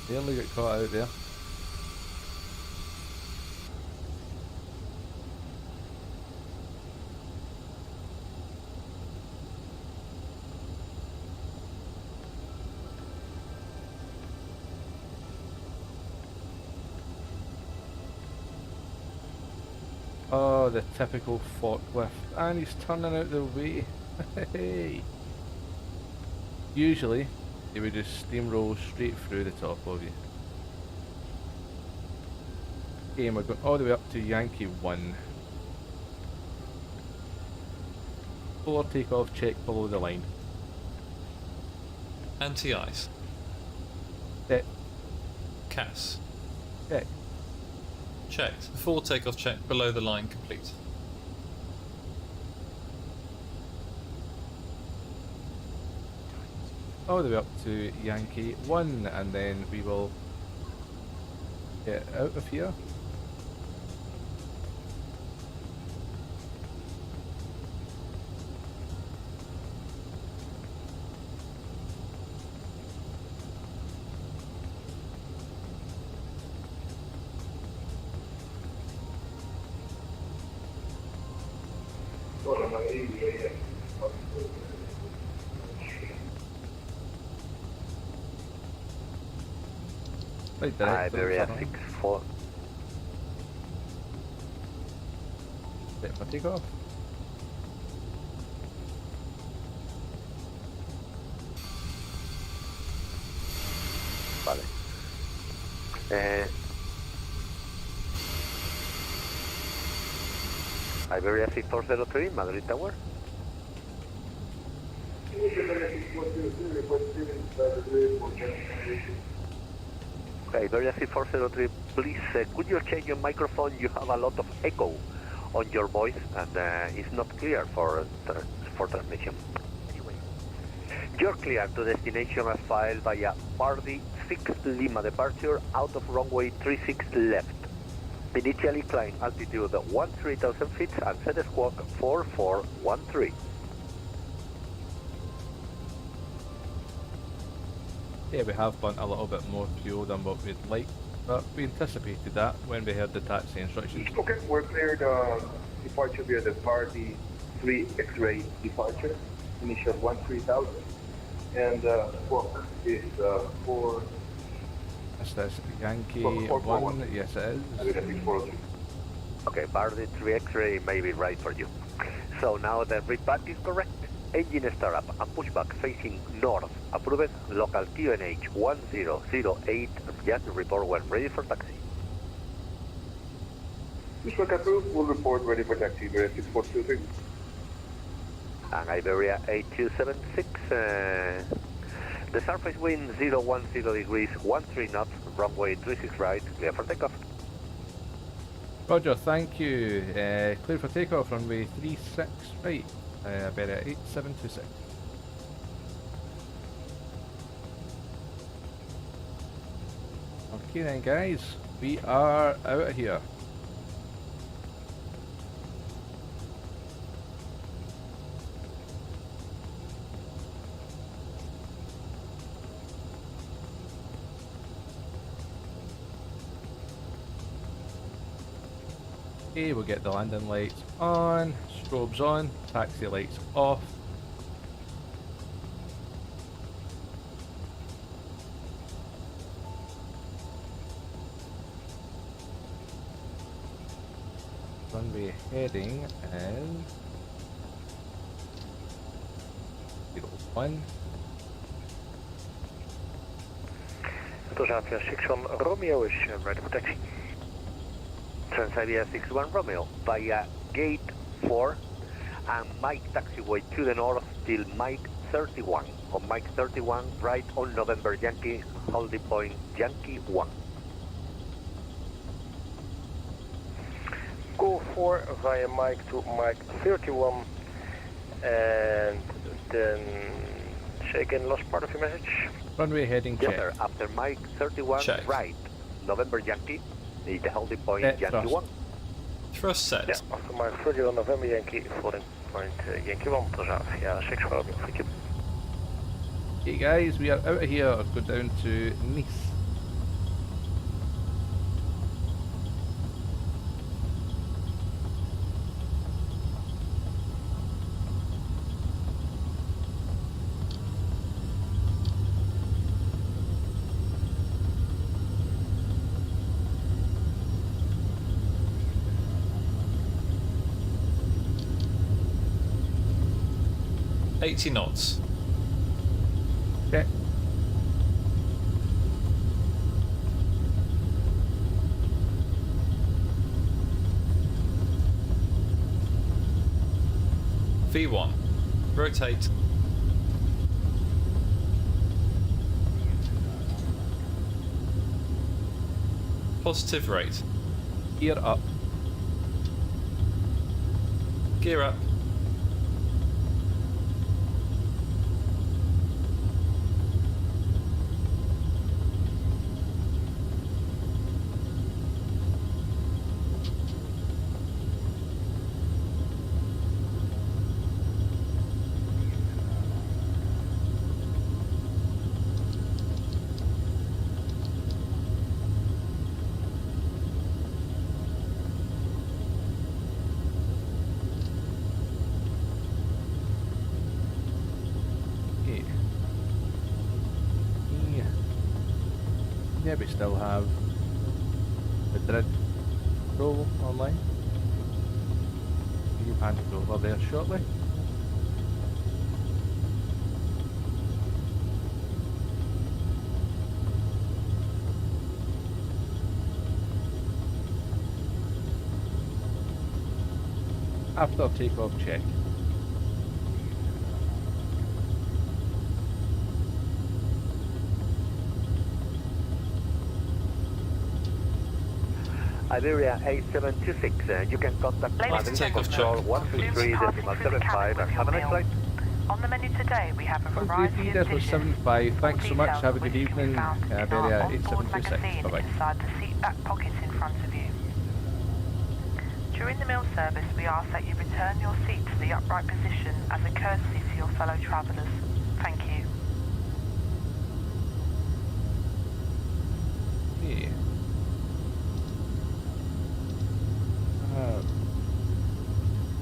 Nearly got caught out there. Oh, the typical forklift. And he's turning out the way. Hey. Usually, they would just steamroll straight through the top of you. Okay, and we're going all the way up to Yankee 1. Full takeoff check below the line. Anti-ice. Set. CAS. Check. Checked. Full takeoff check below the line complete. All the way up to Yankee 1, and then we will get out of here. Right there. Iberia 6-4. Set for takeoff. Vale. Iberia 6403, Madrid Tower. Okay, Iberia 6403, please, could you change your microphone? You have a lot of echo on your voice, and it's not clear for transmission. Anyway, you're clear to destination as filed via Bardi 6 Lima departure out of runway 36 left. Initially climb altitude 13,000 feet and set squawk 4413. Yeah, we have burnt a little bit more fuel than what we'd like, but we anticipated that when we heard the taxi instructions. Okay, we're cleared departure via the Party 3 X-ray departure, initial 13,000, and squawk is 4. Is this Yankee 1? Yes, it is. Okay, Bardi 3 X-ray may be right for you. So now the readback is correct. Engine startup and pushback facing north. Approved. Local QNH 1008. Just report when ready for taxi. Pushback approved. We'll report ready for taxi. Iberia 6423. And Iberia 8276. The surface wind 010 degrees, 13 knots, runway 36 right, clear for takeoff. Roger, thank you. Clear for takeoff, runway 36 right. Iberia 8726. Okay then guys, we are out of here. Okay, we'll get the landing lights on, strobes on, taxi lights off. Runway heading is 01. Transavia 61 Romeo is ready for taxi. Transavia 61 Romeo via gate 4 and Mike taxiway to the north till Mike 31. On Mike 31, right on November Yankee, holding point Yankee 1. Go 4 via Mike to Mike 31, and then say again last part of your message. Runway heading check. Yes sir, after Mike 31, check. right, November Yankee, the holding point Set Yankee thrust. 1. Thrust set. Yeah, after Mike 31 November Yankee, holding point Yankee 1, Transavia 6 Romeo, thank you. Okay guys, we are out of here. I'll go down to Nice. $80 knots. Check. V1. Rotate. Positive rate. Gear up. Gear up. Yeah, we still have Madrid roll online. You handed over there shortly. After takeoff check. Iberia 8726, you can contact Madrid Control 133.75 and have a nice flight. On the menu today, we have a variety of dishes. 75. Thanks so much. Have a good evening. Iberia 8726. Bye-bye. Inside the seat back pocket in front of you. During the meal service, we ask that you return your seat to the upright position as a courtesy to your fellow travellers. Thank you. Yeah.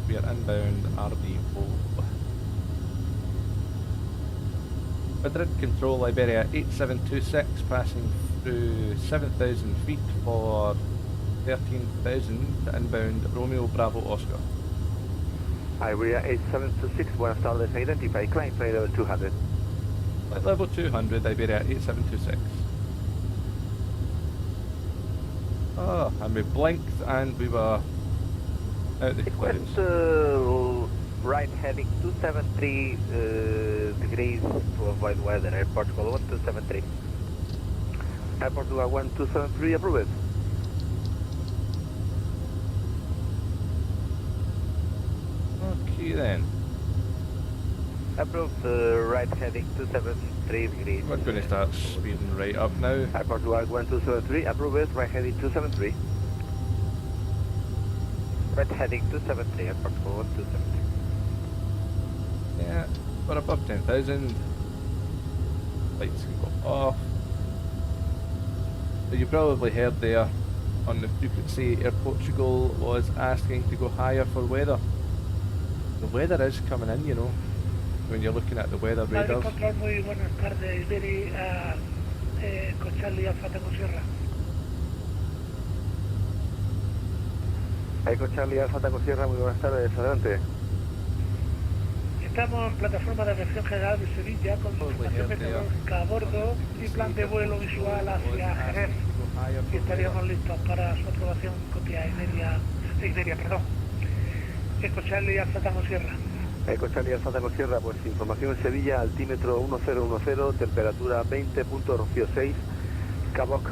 We are inbound RB4. Madrid Control Iberia 8726 passing through 7,000 feet for 13,000 to inbound Romeo Bravo Oscar. Iberia 8726, buenas tardes, identify climb flight level 200. Flight level 200, Iberia 8726. Oh, and we blinked and we were out the clouds. Right heading 273 degrees to avoid weather, airport Portugal 1273. Airport Portugal 1273, approve it. Okay then. Approved, right heading 273 degrees. We're going to start speeding right up now. Airport Portugal 1273, approve it, right heading 273. Right heading 273, airport Portugal 1273. Yeah, we're above 10,000. Lights can go off. So you probably heard there on the frequency Air Portugal was asking to go higher for weather. The weather is coming in, you know, when you're looking at the weather radars. Control, muy buenas tardes, Iberia, con Charlie Alfa Tango Sierra. Eco Charlie Alfa Tango Sierra, muy buenas tardes, adelante. Estamos en plataforma de aviación general de Sevilla con información meteorológica a bordo y plan de vuelo visual hacia Jerez. Y estaríamos listos para su aprobación copia Iberia, perdón. Eco Charlie Alfa Tango Sierra. Eco Charlie Alfa Tango Sierra, pues información en Sevilla, altímetro 1010, temperatura 20.6, Caboc.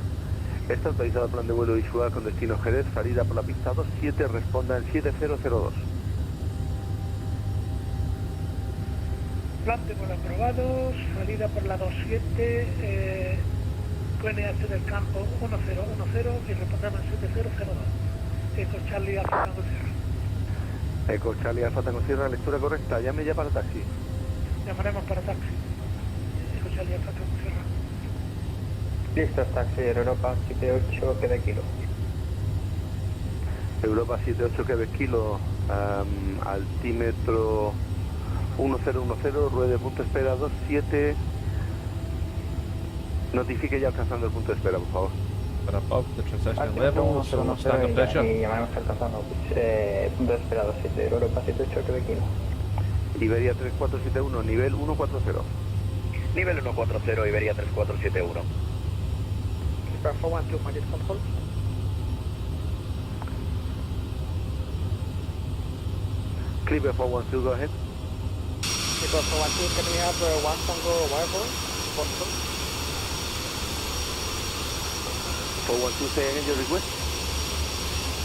Está autorizado el plan de vuelo visual con destino Jerez, salida por la pista 27, responda en 7002. Plan de vuelo aprobado, salida por la 27, QNH del campo 1010 y respondemos en 7002. Eco Charlie Alfa Tango Sierra. Eco Charlie Alfa Tango Sierra, lectura correcta, llame ya para taxi. Llamaremos para taxi. Eco Charlie Alfa Tango Sierra. Listo, taxi Europa 78 Quebec Kilo. Europa 78 Quebec Kilo, altímetro 1010, ruede punto de espera 27. Notifique ya alcanzando el punto de espera, por favor. Para above the transition level, so standard pressure. Y llamaremos alcanzando punto de espera 27, Europa 78 Quebec Kilo. Iberia 3471, nivel 140. Nivel 140, Iberia 3471. Clipper 412, Madrid control. Clipper 412, go ahead. Clipper 412, can we have one Tango wirefall? Possible. 412, say again your request.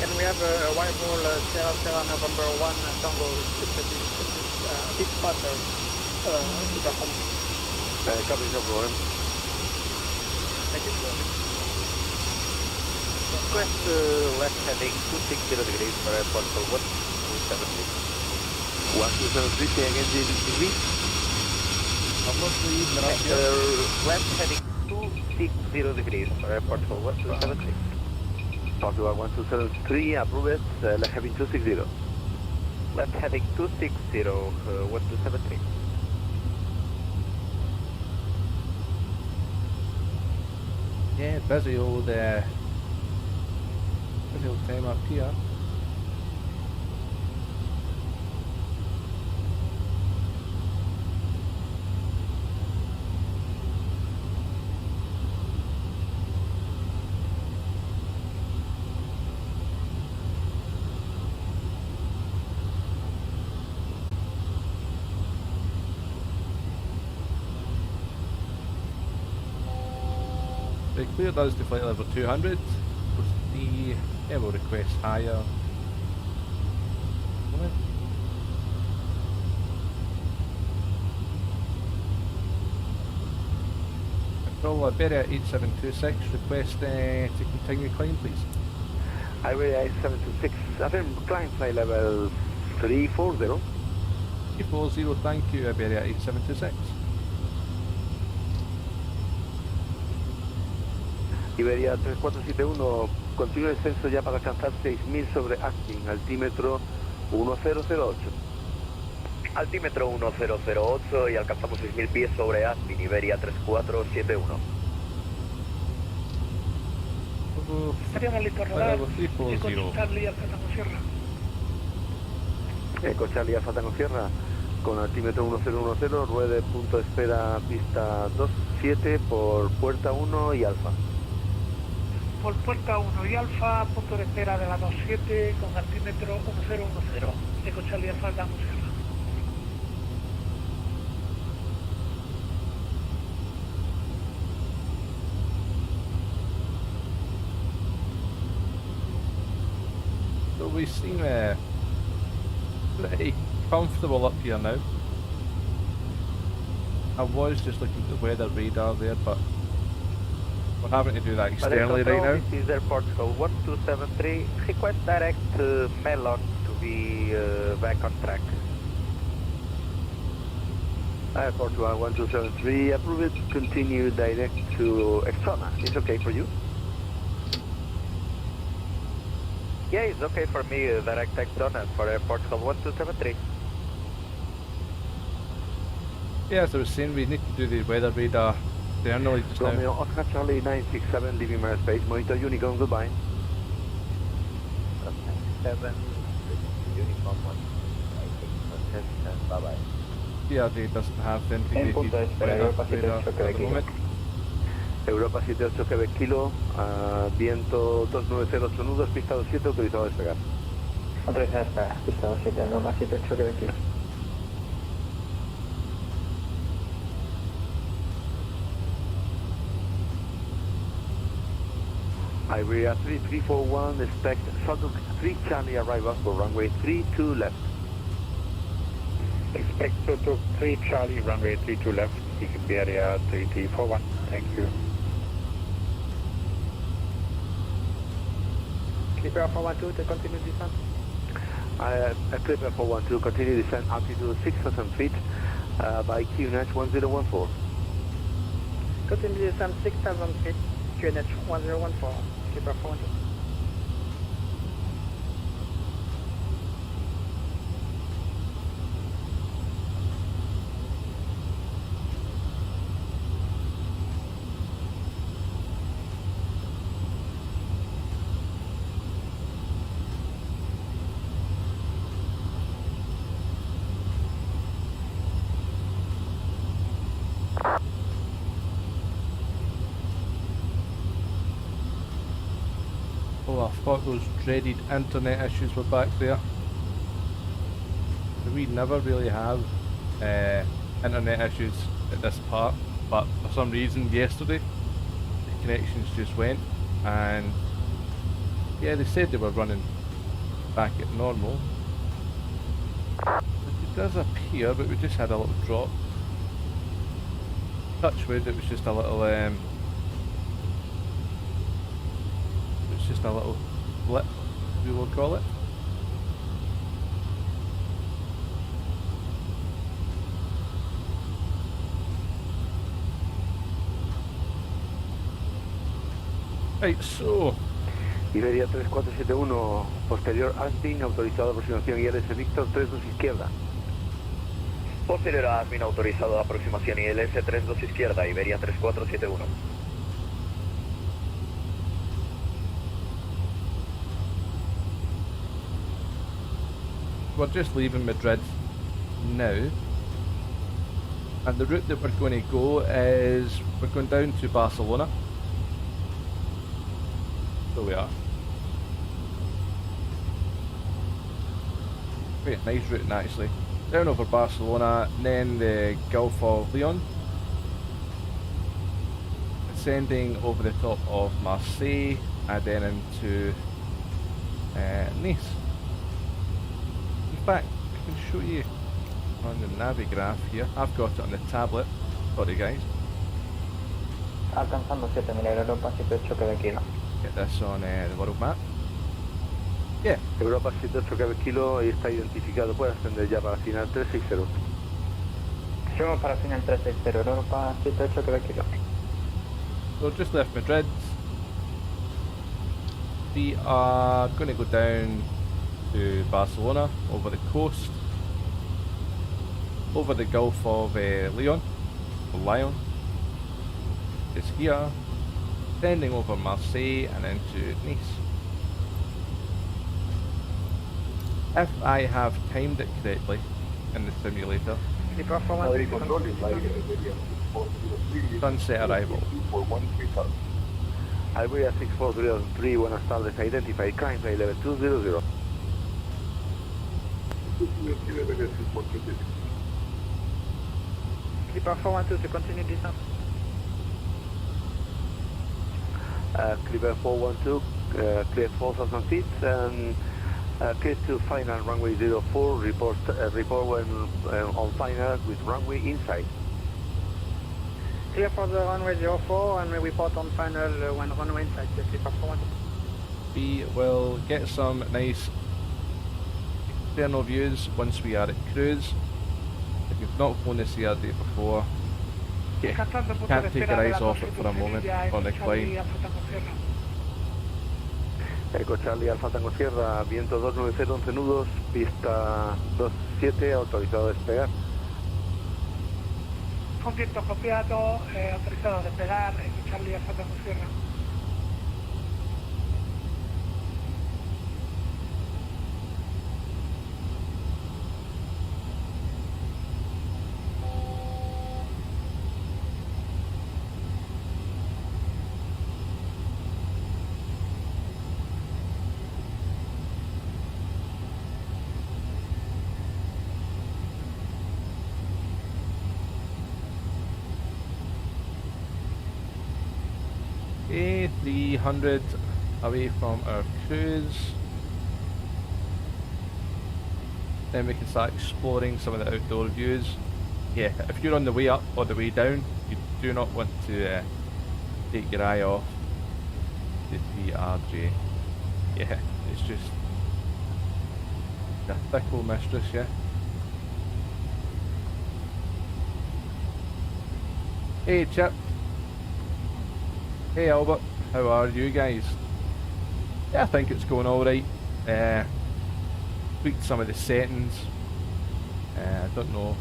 Can we have a wirefall Sierra November 1 Tango bit partner to the home? Copy, no problem. Thank you. Request left heading 260 degrees for airport forward 273. 1273, say again the degree. Left heading 260 degrees for airport forward 276. Portugal 1273, approve it, left heading 260. Left heading 260, 1273. Yeah, busy old time up here. They cleared us to flight level 200. Proceed, yeah, we'll request higher. Control Iberia 8726, request to continue climb please. Iberia 8726, affirm climb flight level 340. 340, thank you Iberia 8726. Iberia 3471, continúa el descenso ya para alcanzar 6000 sobre Aspen, altímetro 1008. Altímetro 1008 y alcanzamos 6000 pies sobre Aspen, Iberia 3471. Estaríamos listos a rodar. Eco Charlie Alfa Tango Sierra. Eco Charlie Alfa Tango Sierra, con altímetro 1010, ruede punto de espera pista 27 por puerta 1 y Alfa. Por puerta 1 y Alfa, punto de espera de la 27 con altímetro 1010. Eco Charlie Alfa Tango Sierra. So we seem pretty comfortable up here now. I was just looking at the weather radar there, but we're having to do that externally right now. This is Airport Code 1273. Request direct Melon to be back on track. Airport 1273, approve it, continue direct to Exona. It's okay for you? Yeah, it's okay for me, direct Exona for Airport Code 1273. Yeah, as I was saying, we need to do the weather radar externally just Romeo now. Oscar Charlie 967, leaving my space, monitor Unicorn, goodbye. 7, Uniform 1, bye bye. CRJ doesn't have the integrated weather radar at the moment. Europa 78 Quebec Kilo, viento 2908 nudos, pista 27, autorizado a despegar. Autorizado a despegar, pista 27, Europa 78 Quebec Kilo. Iberia 3341, expect Southern 3 Charlie arrival for runway 32 left. Expect Soto 3 Charlie, runway 32 left, Iberia 3341, thank you. Clipper 412 to continue descent. Clipper 412, continue descent, altitude 6,000 feet by QNH 1014. Continue descent 6,000 feet, QNH 1014. Clipper 412. thought those dreaded internet issues were back there. We never really have internet issues at this part, but for some reason yesterday the connections just went, and yeah, they said they were running back at normal. It does appear, but we just had a little drop. Touch wood, it was just a little blip, we will call it. Right, so Iberia 3471, posterior Astin, autorizado aproximación ILS Victor 32 izquierda. Posterior a admin autorizado aproximación ILS 32 izquierda, Iberia 3471. we're just leaving Madrid now, and the route that we're going to go is we're going down to Barcelona. So we are. Quite a nice route actually. Down over Barcelona, and then the Gulf of Leon, ascending over the top of Marseille, and then into Nice. In fact, I can show you on the Navigraph here. I've got it on the tablet. Sorry guys. Alcanzando 7000 Europa, 78 cada kilo. Get this on the world map. Yeah. Europa 78 cada kilo y está identificado. Puede ascender ya para final 360. Llevamos para final 360, Europa 78 cada kilo. So just left Madrid. We are going to go down to Barcelona, over the coast, over the Gulf of Leon, or Lyon. It's here, descending over Marseille and into Nice. If I have timed it correctly in the simulator, sunset arrival. Iberia 6403, buenas tardes, identify climb flight level 200. Clipper 412 to continue descent. Clipper 412, clear 4,000 feet and clear to final runway 04, report when on final with runway inside. Clear for the runway 04 and we report on final when runway inside, Clipper 412. We will get some nice external views once we are at cruise. If you've not flown the CRJ before, can't take your eyes off it for a moment on the climb. Eco Charlie Alfa Tango Sierra, viento 290, 11 nudos, pista 27, autorizado a despegar. Con viento copiado, autorizado a despegar, Eco Charlie Alfa Tango Sierra. Okay, 300 away from our cruise. Then we can start exploring some of the outdoor views. Yeah, if you're on the way up or the way down, you do not want to take your eye off the CRJ. Yeah, it's just a fickle mistress, yeah. Hey Chip. Hey Albert, how are you guys? Yeah, I think it's going alright. Tweaked some of the settings. I don't know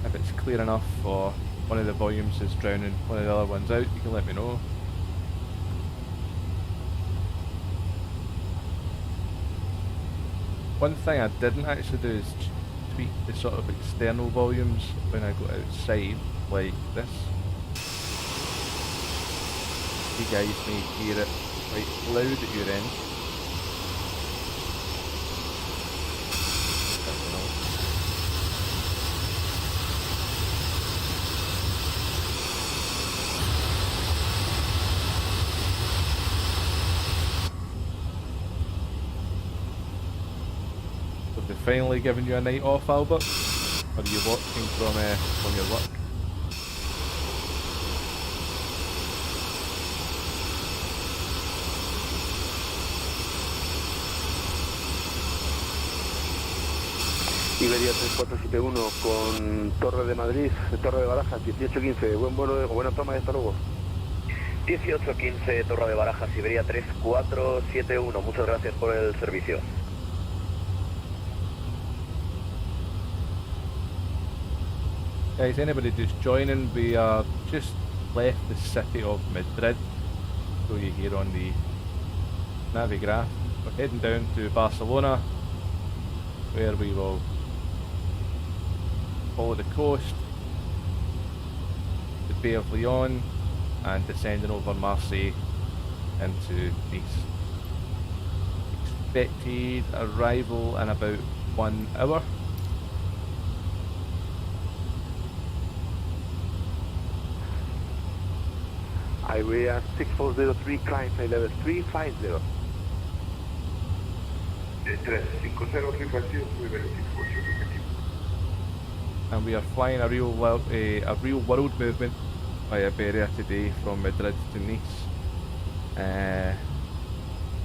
if it's clear enough or one of the volumes is drowning one of the other ones out. You can let me know. One thing I didn't actually do is tweak the sort of external volumes when I go outside, like this. You guys may hear it quite loud at your end. Have they finally given you a night off, Albert? Or are you watching from your work? Iberia 3471 con Torre de Madrid, Torre de Barajas, 1815. Buen vuelo, buena toma y hasta luego. 1815, Torre de Barajas, Iberia 3471. Muchas gracias por el servicio. Guys, anybody just joining, we are just left the city of Madrid. So you here on the Navigraph. We're heading down to Barcelona, where we will follow the coast, the Bay of Lyon, and descending over Marseille into Nice. Expected arrival in about 1 hour. Iberia 6403, climb high level 350. 350, Iberia 640. And we are flying a real world movement by Iberia today from Madrid to Nice.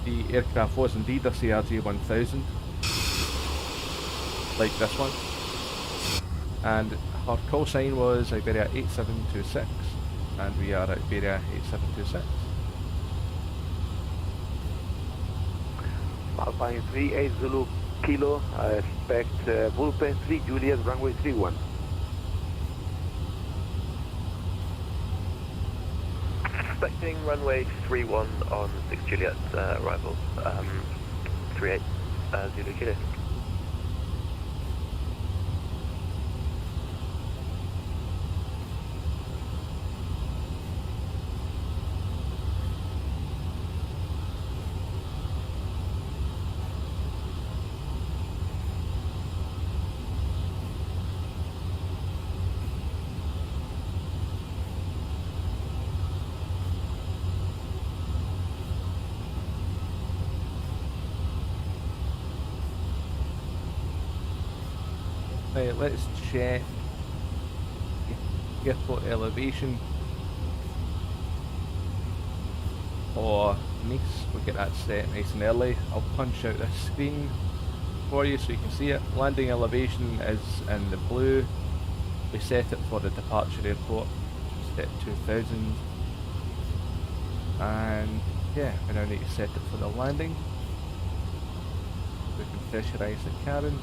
The aircraft was indeed a CRJ 1000, like this one, and our call sign was Iberia 8726, and we are at Iberia 8726. Alpine 38 Zulu Kilo, expect Vulpe 3 Juliet, runway 31. Expecting runway 31 on 6 Juliet arrival, 38 Zulu Kilo. Right, let's check airport elevation for Nice. We'll get that set nice and early. I'll punch out this screen for you so you can see it. Landing elevation is in the blue. We set it for the departure airport, set 2000. And yeah, we now need to set it for the landing. We can pressurise the cabin.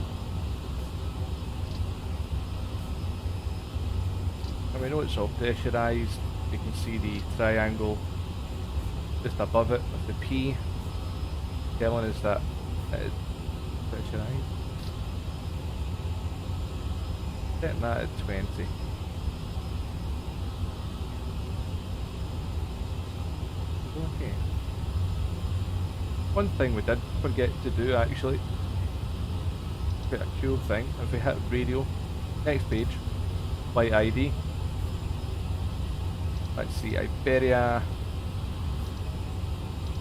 And we know it's all pressurised. You can see the triangle just above it with the P telling us that it is pressurised. Setting that at 20. Okay. One thing we did forget to do actually, quite a cool thing, if we hit radio, next page, flight ID. Let's see, Iberia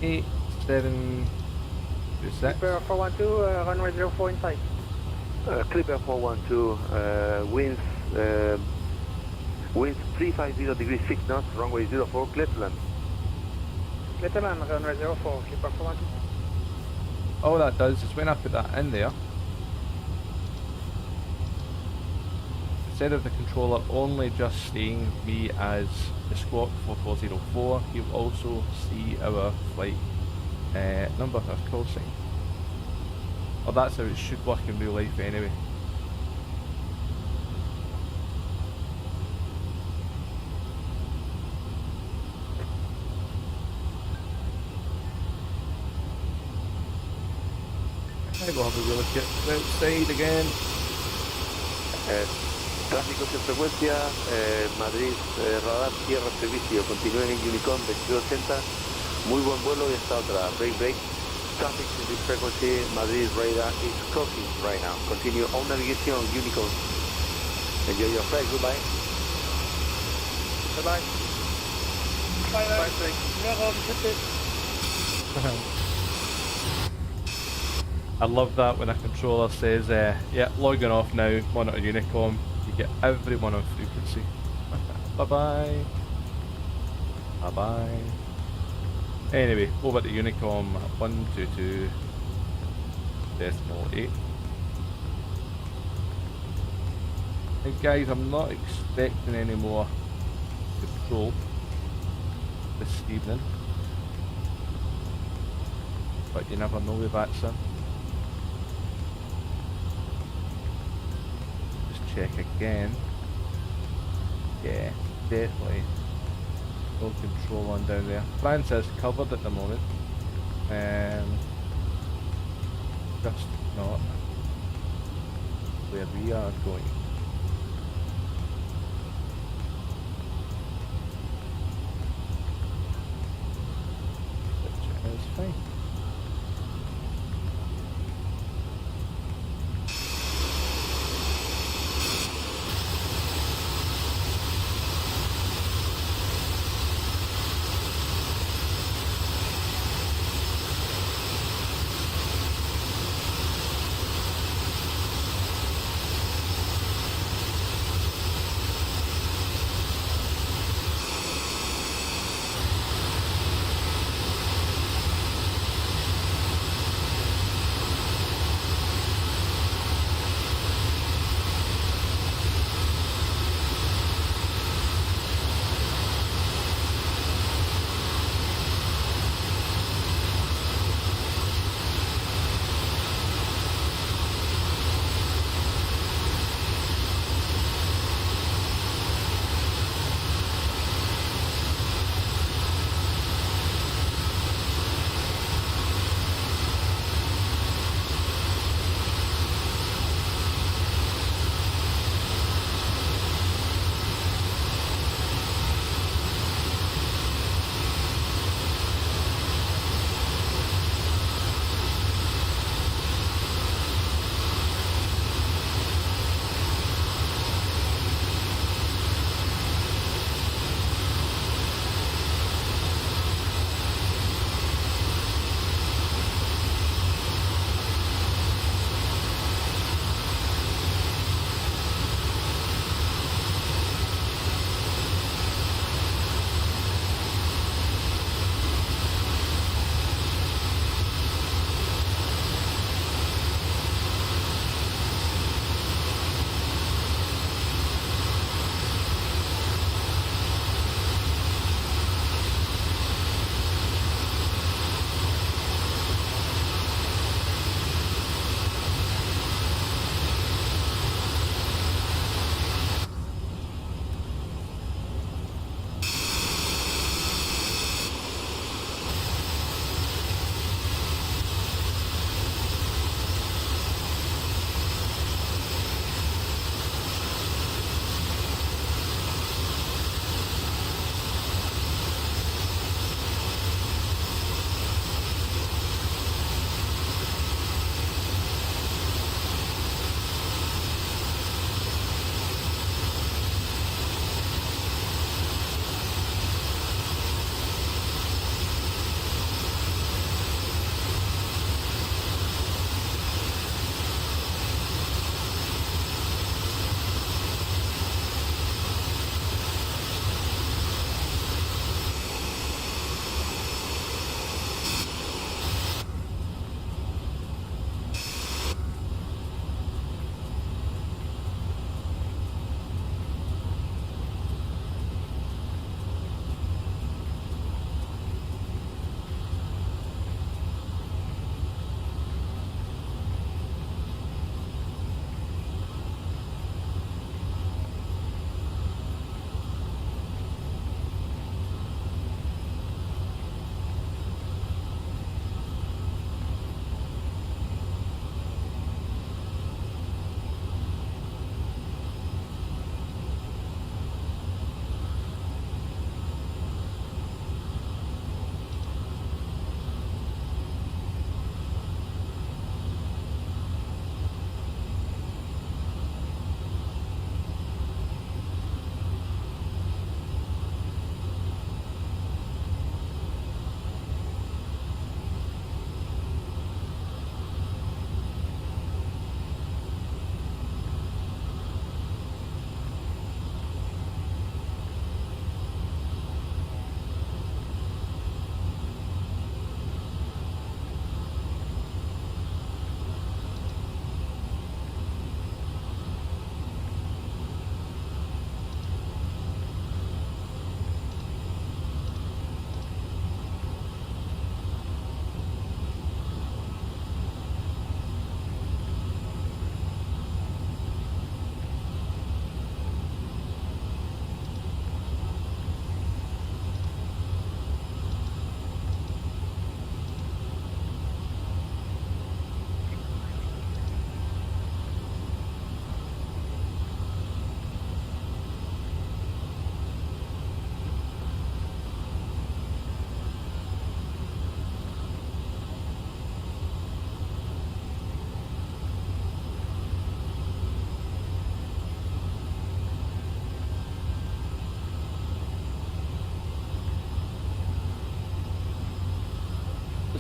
8726. Clipper 412, runway 04 inside. Clipper 412, winds 350 degrees 6 knots, runway 04, Cleveland. Cleveland, runway 04, Clipper 412. All that does is when I put that in there, instead of the controller only just seeing me as the squawk 4404, you'll also see our flight number, our call sign. Or that's how it should work in real life anyway. We'll have a real look at the outside again. Tráficos en frecuencia, Madrid, radar, cierra servicio, continúen en Unicorn 2280, muy buen vuelo y hasta otra, break, traffic in this frequency, Madrid radar is crossing right now, continue on navigation, Unicorn, enjoy your flight, goodbye. Bye. Bye. Luego, Vicente. I love that when a controller says, yeah, logging off now, monitor Unicom. You get everyone on frequency. Bye-bye. Bye-bye. Anyway, over to Unicom 122.8. Hey guys, I'm not expecting any more control this evening. But you never know with that, son. Check again. Yeah, definitely no control on down there. France is covered at the moment. Just not where we are going. Which is fine.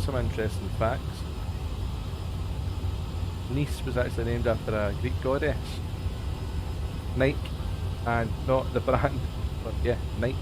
some interesting facts. Nice was actually named after a Greek goddess, Nike, and not the brand, but yeah, Nike.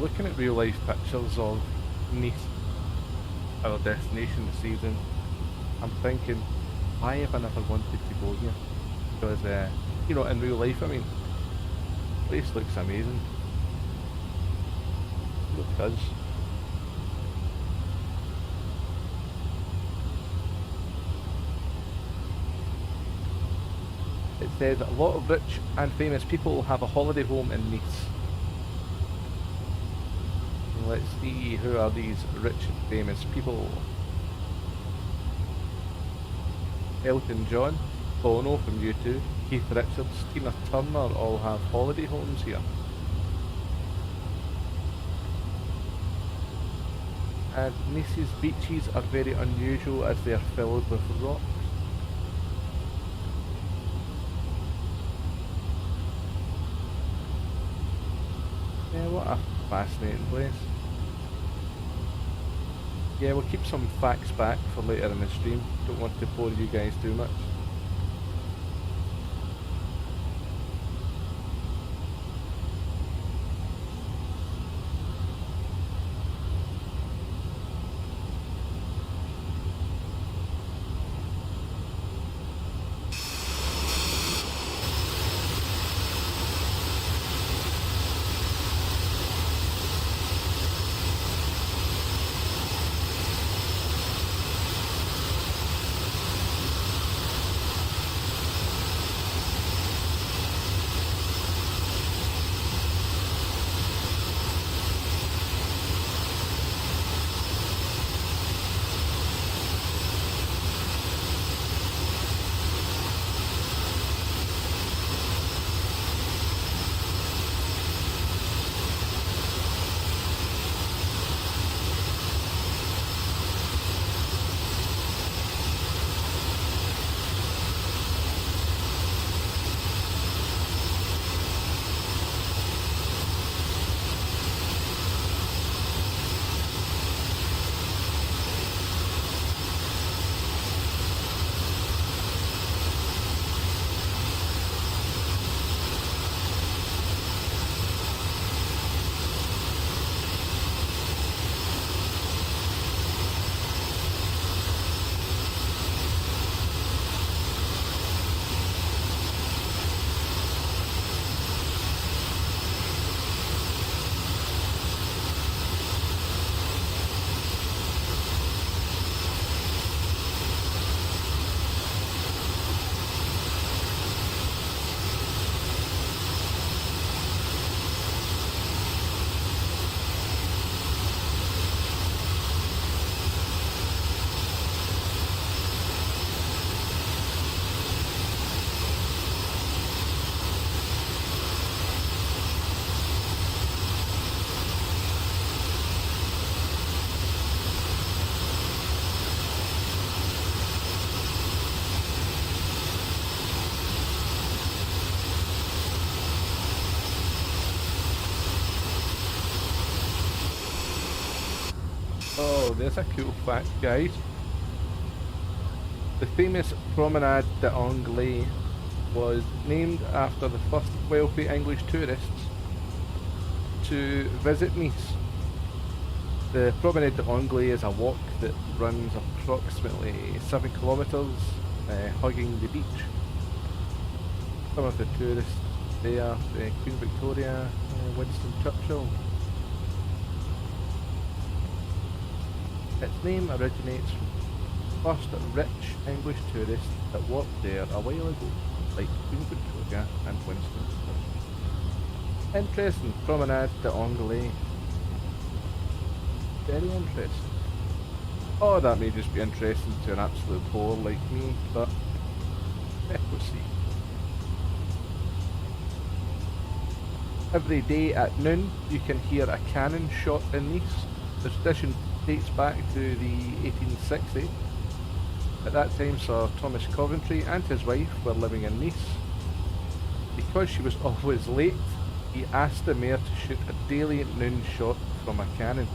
Looking at real life pictures of Nice, our destination this evening, I'm thinking, why have I never wanted to go here? Because, you know, in real life, I mean, the place looks amazing. It does. It says a lot of rich and famous people have a holiday home in Nice. Let's see, who are these rich and famous people? Elton John, Bono from U2, Keith Richards, Tina Turner all have holiday homes here. And Nice's beaches are very unusual as they are filled with rocks. Yeah, what a fascinating place. Yeah, we'll keep some facts back for later in the stream. Don't want to bore you guys too much. Oh, there's a cool fact, guys. The famous Promenade d'Anglais was named after the first wealthy English tourists to visit Nice. The Promenade d'Anglais is a walk that runs approximately 7 kilometres, hugging the beach. Some of the tourists there, Queen Victoria, Winston Churchill. Its name originates from the first rich English tourists that walked there a while ago, like Queen Victoria and Winston Churchill. Interesting. Promenade de Anglais. Very interesting. Oh, that may just be interesting to an absolute bore like me, but we'll see. Every day at noon, you can hear a cannon shot in Nice. The tradition dates back to the 1860s. At that time, Sir Thomas Coventry and his wife were living in Nice. Because she was always late, he asked the mayor to shoot a daily noon shot from a cannon.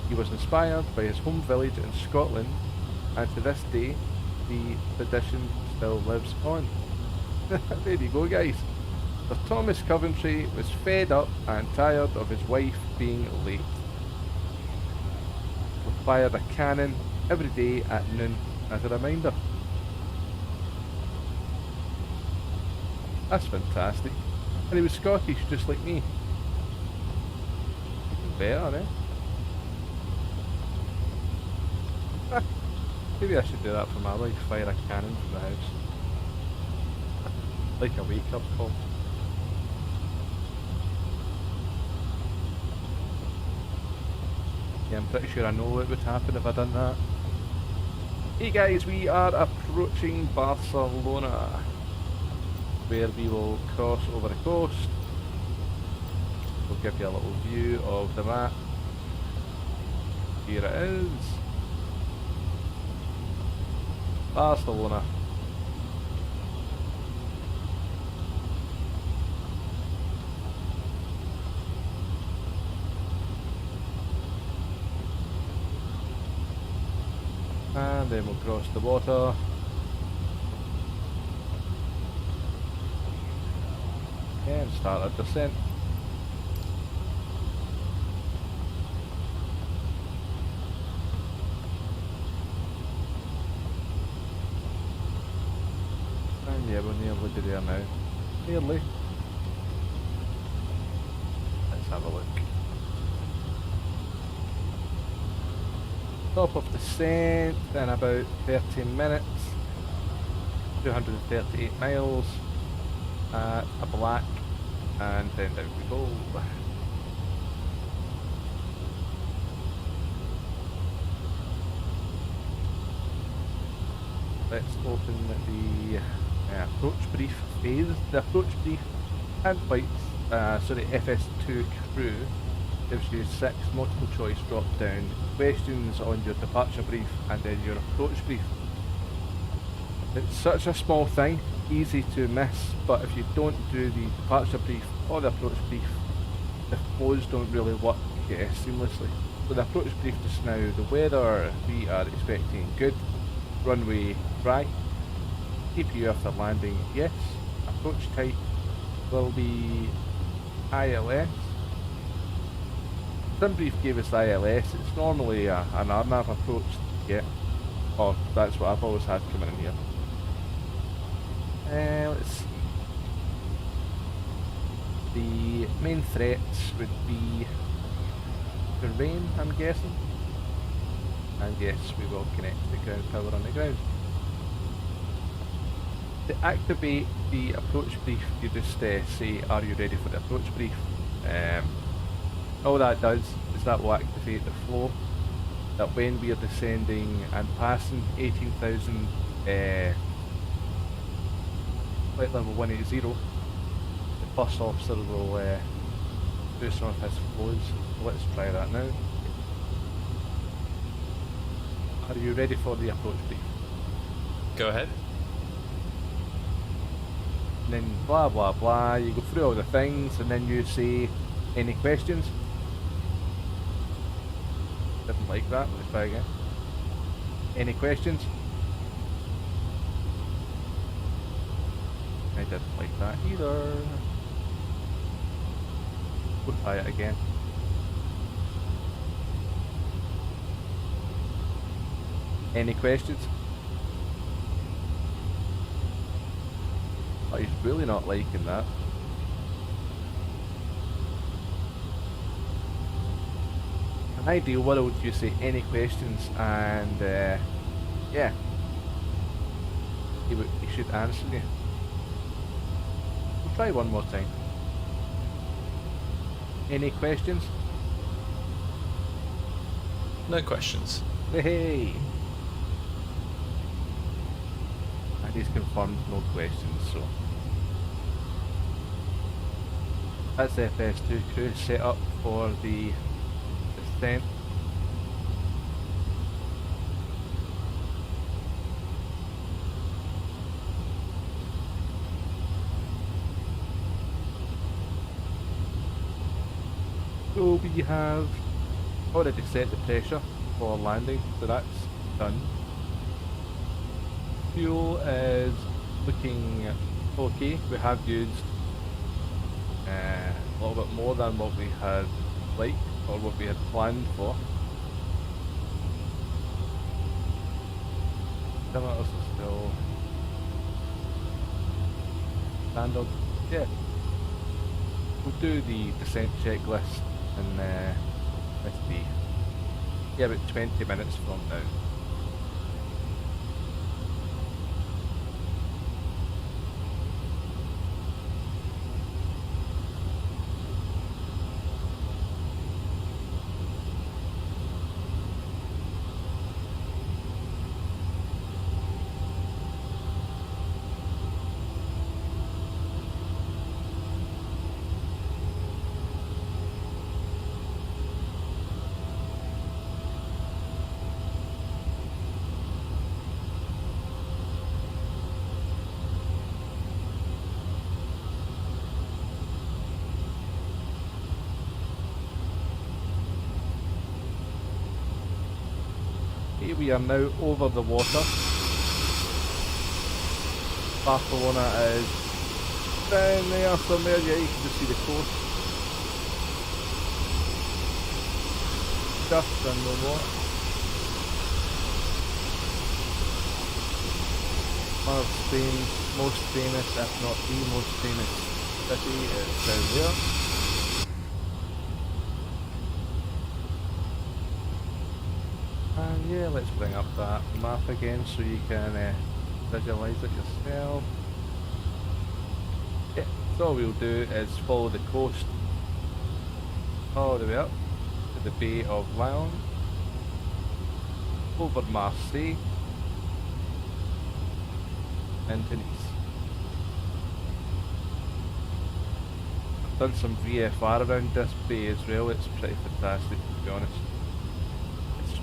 He was inspired by his home village in Scotland, and to this day, the tradition still lives on. There you go, guys. Sir Thomas Coventry was fed up and tired of his wife being late. He fired a cannon every day at noon as a reminder. That's fantastic. And he was Scottish, just like me. Even better, eh? Maybe I should do that for my life, fire a cannon from the house. Like a wake-up call. Yeah, I'm pretty sure I know what would happen if I done that. Hey guys, we are approaching Barcelona, where we will cross over the coast. We'll give you a little view of the map. Here it is. Barcelona. And then we'll cross the water. And start our descent. And yeah, we're nearly there now. Nearly. Let's have a look. Top of descent in about 13 minutes. 238 miles. A black, and then down we go. Let's open the approach brief phase. The approach brief and flights, FS2 crew gives you 6 multiple choice drop down questions on your departure brief and then your approach brief. It's such a small thing, easy to miss, but if you don't do the departure brief or the approach brief, the flows don't really work seamlessly. So the approach brief just now, the weather, we are expecting good, runway dry, TPU after landing, yes, approach type will be ILS. Some brief gave us ILS, it's normally an RNAV approach to get, or that's what I've always had coming in here. Let's see. The main threats would be the rain, I'm guessing. And yes, we will connect the ground power on the ground. To activate the approach brief, you just say, are you ready for the approach brief? All that does is that will activate the flow, that when we are descending and passing 18,000 flight level 180, the bus officer will do some of his flows. So let's try that now. Are you ready for the approach brief? Go ahead. And then blah blah blah, you go through all the things and then you say, any questions? Didn't like that, let's try again. Any questions? I didn't like that either. We'll try it again. Any questions? Oh, he's really not liking that. An ideal world, you say any questions and yeah, he should answer you. We'll try one more time. Any questions? No questions. Hey! And he's confirmed no questions, so. That's FS2 crew set up for the descent. So we have already set the pressure for landing, so that's done. Fuel is looking okay. We have used a little bit more than what we had liked or what we had planned for. Thermometers are still standard. Yeah. We'll do the descent checklist in let's see. Yeah, about 20 minutes from now. Okay, we are now over the water. Barcelona is down there somewhere, yeah, you can just see the coast. Just and no more. One of Spain's most famous, if not the most famous city is down there. And yeah, let's bring up that map again so you can visualise it yourself. Yeah, so all we'll do is follow the coast all the way up to the Bay of Lyon, over Marseille, into Nice. I've done some VFR around this bay as well, it's pretty fantastic to be honest.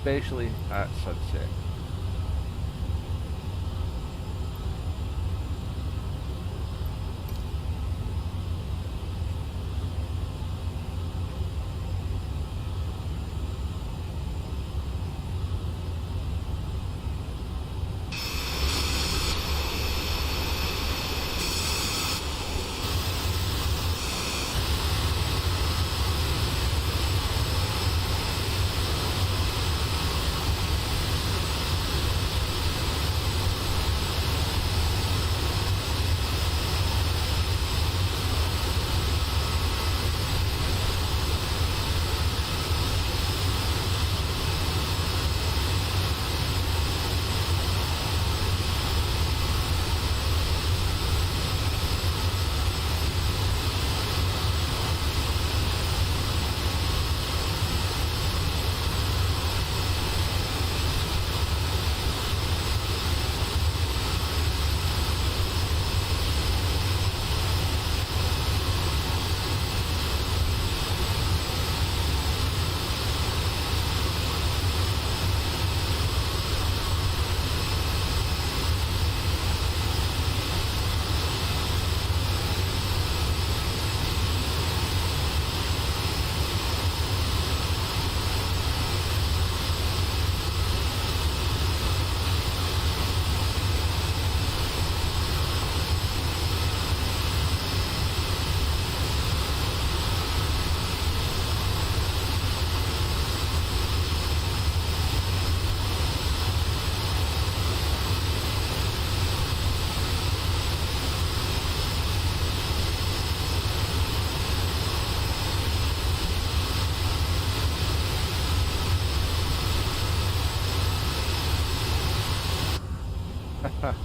Especially at sunset.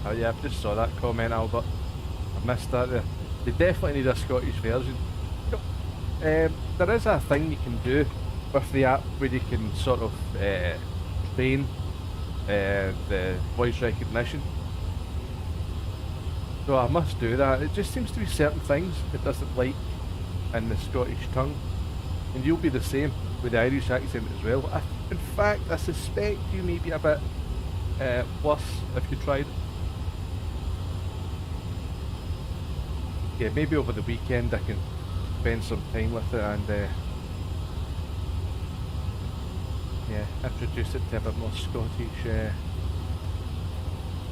Oh yeah, I just saw that comment, Albert. I missed that there. They definitely need a Scottish version. There is a thing you can do with the app where you can sort of train the voice recognition. So I must do that. It just seems to be certain things it doesn't like in the Scottish tongue. And you'll be the same with the Irish accent as well. In fact, I suspect you may be a bit worse if you tried. Yeah, maybe over the weekend I can spend some time with it and yeah, introduce it to a bit more Scottish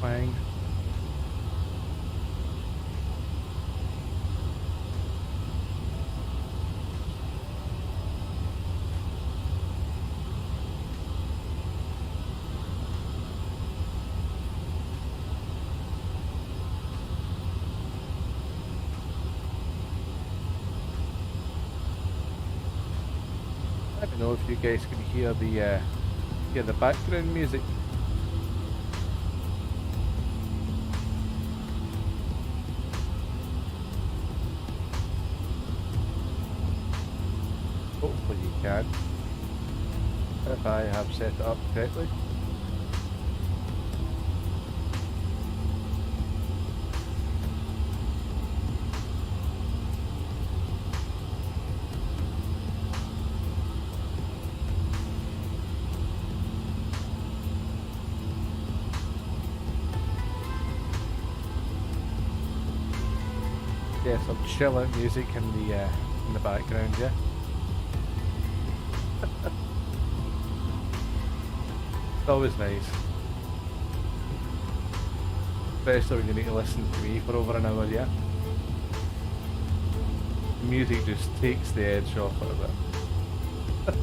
twang. I don't know if you guys can hear the background music. Hopefully you can, if I have set it up correctly. Yeah, some chilling music in the background, yeah. It's always nice. Especially when you need to listen to me for over an hour, yeah. The music just takes the edge off it a bit.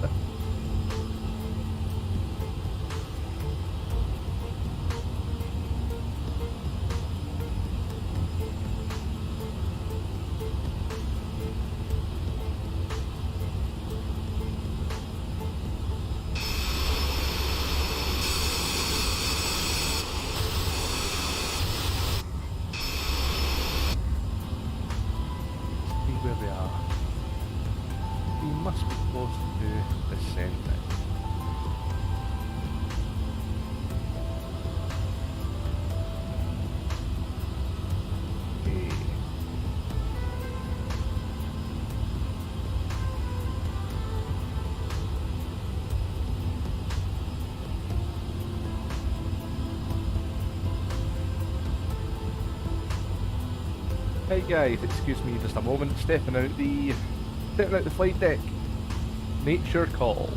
Where we are. We must be close to the centre. Okay. Hey guys, excuse me just a moment, stepping out the flight deck. Nature calls.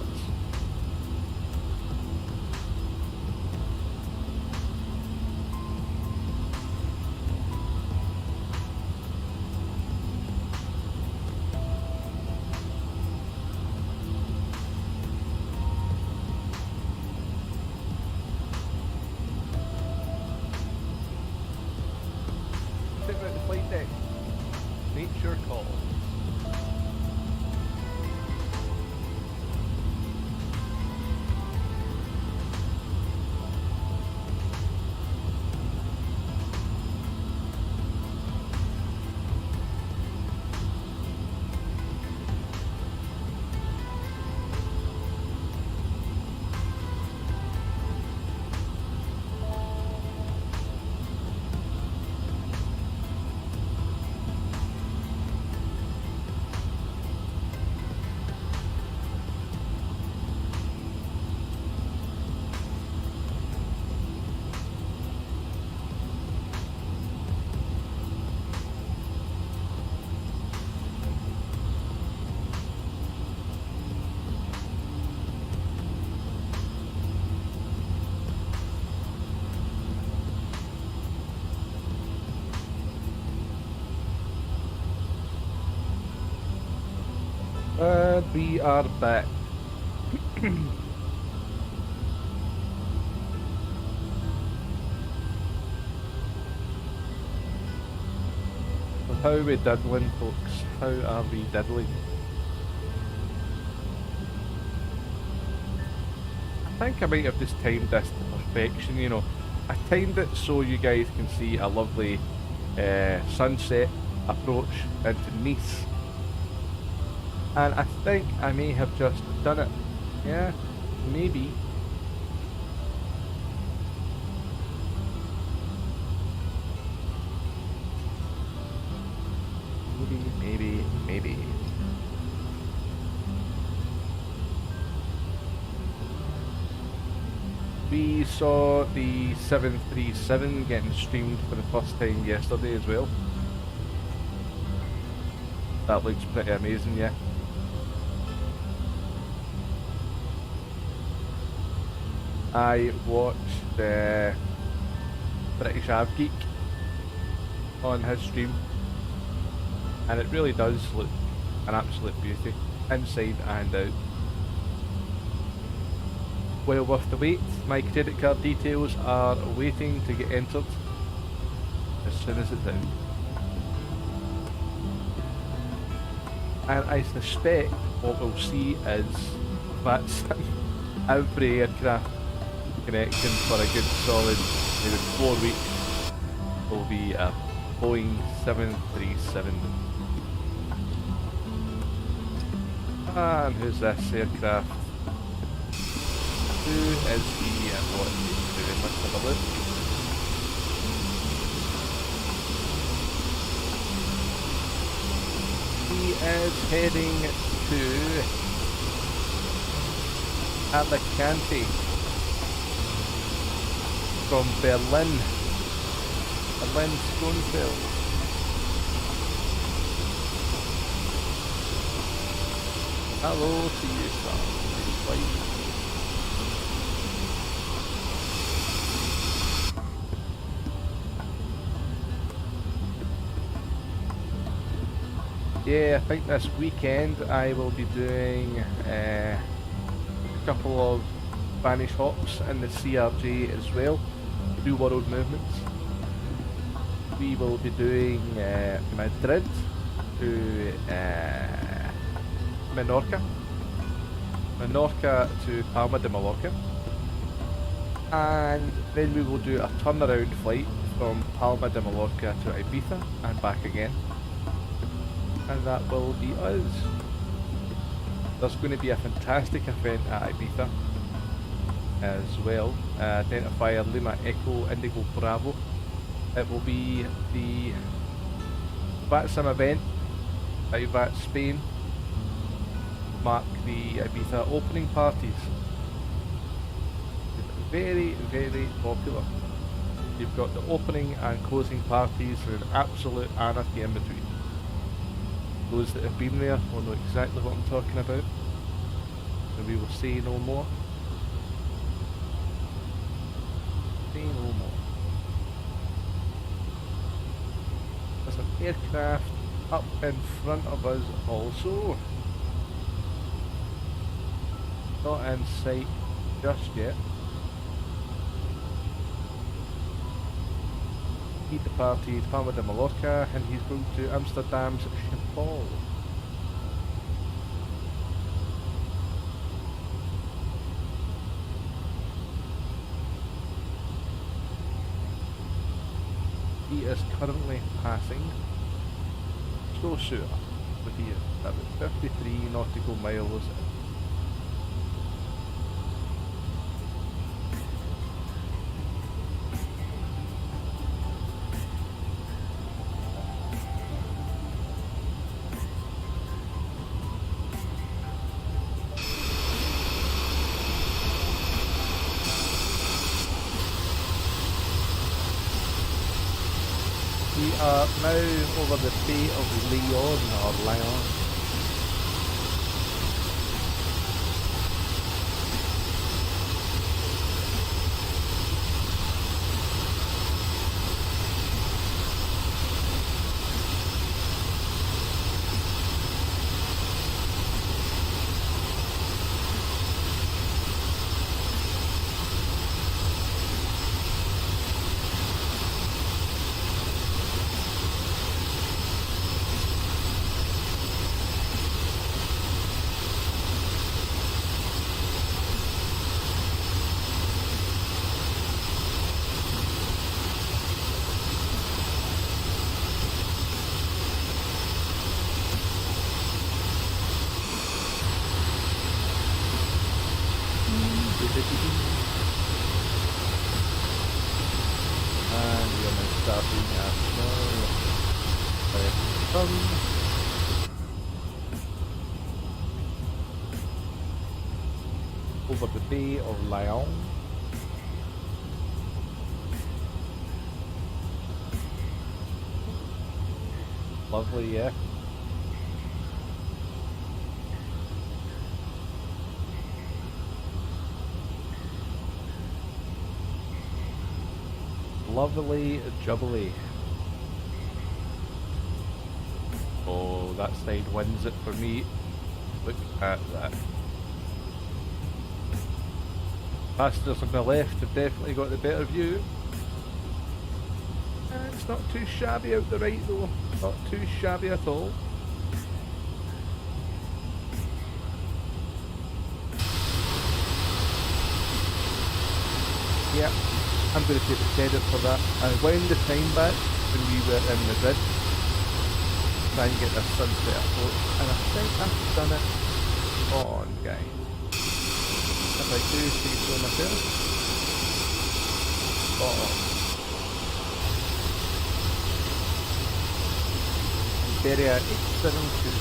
Stepping out the flight deck. Nature calls. And we are back. So how are we diddling, folks? How are we diddling? I think I might have just timed this to perfection, you know. I timed it so you guys can see a lovely sunset approach into Nice. And I think I may have just done it. Yeah, maybe. Maybe. We saw the 737 getting streamed for the first time yesterday as well. That looks pretty amazing, yeah. I watched British Av Geek on his stream, and it really does look an absolute beauty, inside and out. Well worth the wait. My credit card details are waiting to get entered as soon as it's out. And I suspect what we'll see is that's every aircraft connection for a good solid maybe 4 weeks will be a Boeing 737. And who's this aircraft? Who is he and what is he doing? Let's have a look. He is heading to Alicante from Berlin. Berlin Schoenfeld. Hello to you, sir. Yeah, I think this weekend I will be doing a couple of Spanish hops in the CRJ as well, New World Movements. We will be doing Madrid to Menorca to Palma de Mallorca, and then we will do a turnaround flight from Palma de Mallorca to Ibiza and back again. And that will be us. There's going to be a fantastic event at Ibiza as well. Identifier Lima Echo Indigo Bravo. It will be the VATSIM event out at Spain. Mark the Ibiza opening parties. It's very, very popular. You've got the opening and closing parties with absolute anarchy in between. Those that have been there will know exactly what I'm talking about, and we will say no more. Say no more. There's an aircraft up in front of us also. Not in sight just yet. He departed Palma de Mallorca and he's going to Amsterdam's Schiphol. He is currently passing so sure, but he is about 53 nautical miles. We are now over the Bay of Leon, or Lyon. And we are now starting at over the Bay of Lyon. Lovely, yeah. Lovely jubbly. Oh, that side wins it for me. Look at that. Passengers on the left have definitely got the better view. And it's not too shabby out the right though. Not too shabby at all. Yeah, I'm going to take the credit for that. I wound the time back when we were in Madrid. Try and get this sunset approach. And I think I've done it on, guys. If I do say so myself. Spot on. Iberia 8726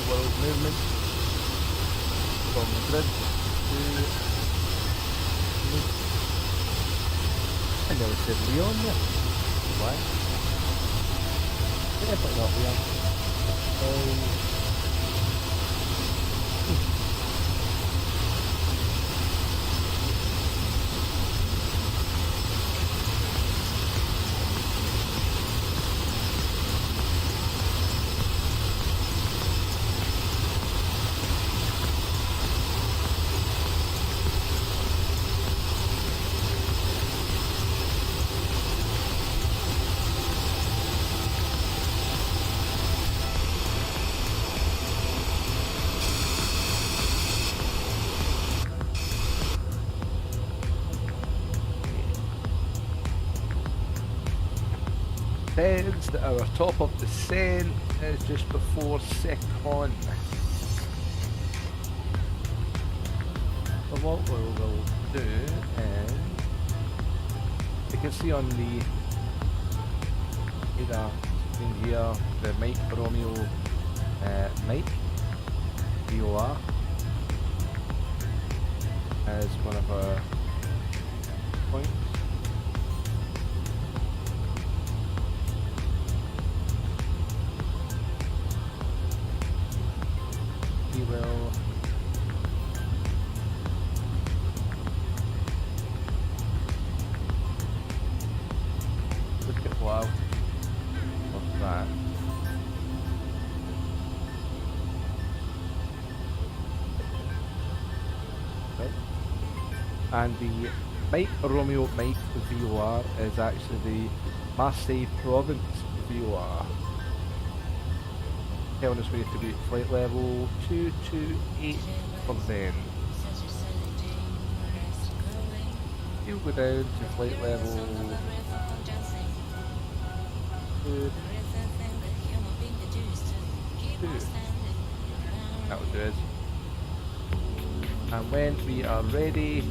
world movement from Madrid to I never said Leon yet. Why? Definitely not Leon. Says that our top of descent is just before Secon. So what we will do is, you can see on the screen here the Mike Romeo Mike VOR as one of our points. We will look at what of that. Okay. And the Mike Romeo Mike VOR is actually the Marseille Province VOR. Telling us we have to be at flight level 228 for them. You'll go down to flight level 2. That'll do it. And when we are ready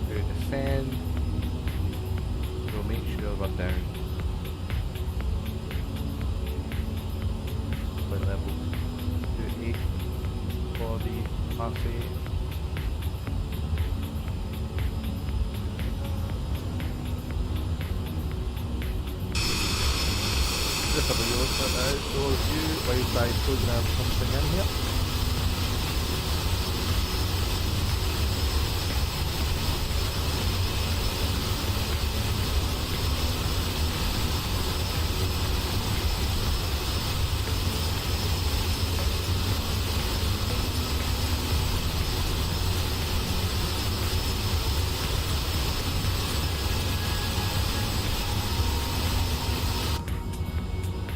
to descend, we'll make sure we're down. Level 28 for the Marseille. Just have a look at the outdoor view while I program something in here.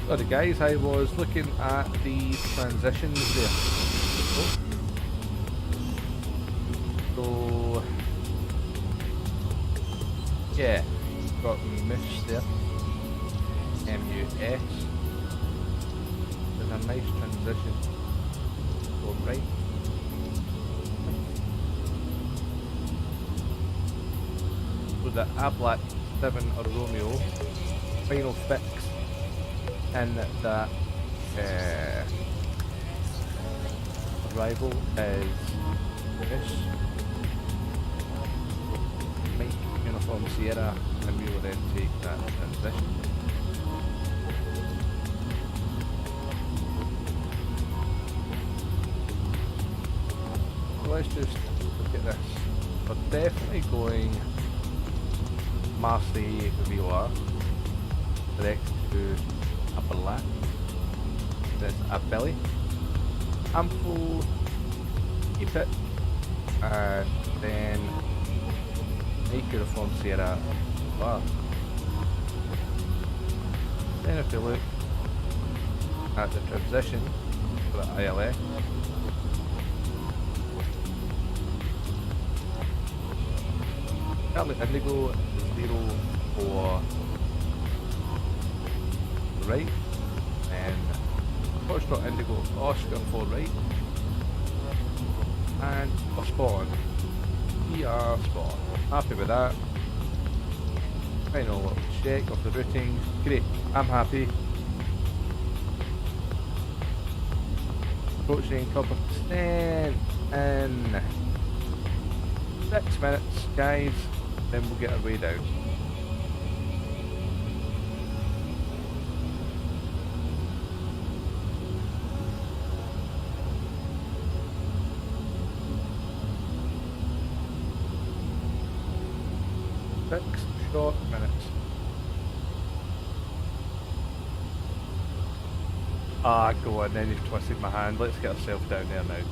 Sorry guys, I was looking at the transitions there. So yeah, got MUS there. MUS. There's a nice transition. Go right. So the Ablac 7 Romeo. Final fix in that arrival is this. Mike Uniform Sierra, and we will then take that transition. So let's just look at this. We're definitely going Marseille Villa direct to a black. There's a belly. Ample, keep it, and then make uniform Sierra bar. Then if you look at the transition for the ILA, Charlie Indigo 0 for right, and Foxtrot Indigo Oscar for right, and a spawn. We are spawn. Happy with that. Final little check of the routing. Great, I'm happy. Approaching top of 10 in 6 minutes, guys. Then we'll get our way down. Short minutes. Ah, go on, then you've twisted my hand. Let's get ourselves down there now.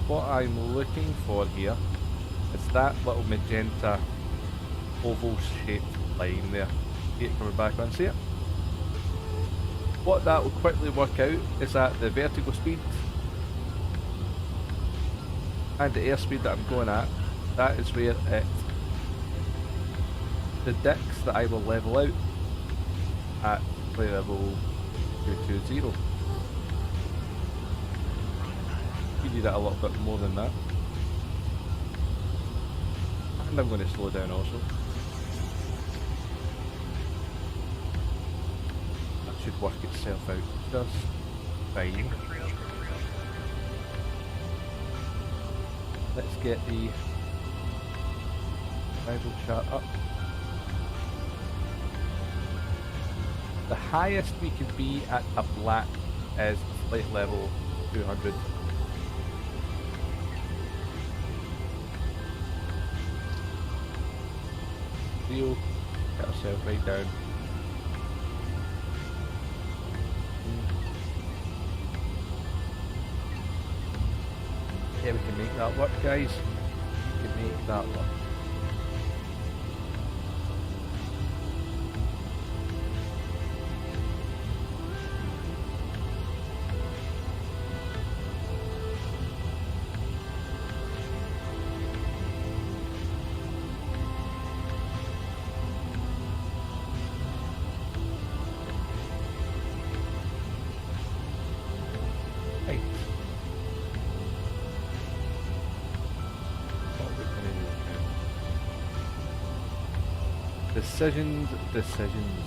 What I'm looking for here is that little magenta oval shaped line there. See it coming back on, see it? What that will quickly work out is that the vertical speed and the airspeed that I'm going at, that is where it predicts that I will level out at play level 220. You need that a little bit more than that. And I'm going to slow down also. Should work itself out just fine. Let's get the rival chart up. The highest we can be at a black is flight level 200. Rio, get ourselves right down. Yeah, we can make that work, guys. We can make that work. Decisions. Decisions.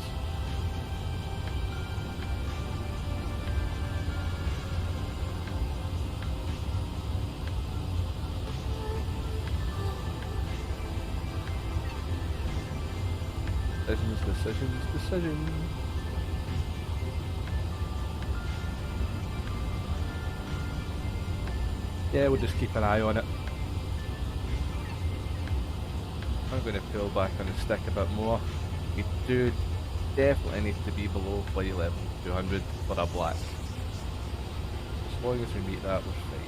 Yeah, we'll just keep an eye on it. I'm going to pull back on the stick a bit more. We do definitely need to be below flight level 200 for a black. As long as we meet that, we're fine.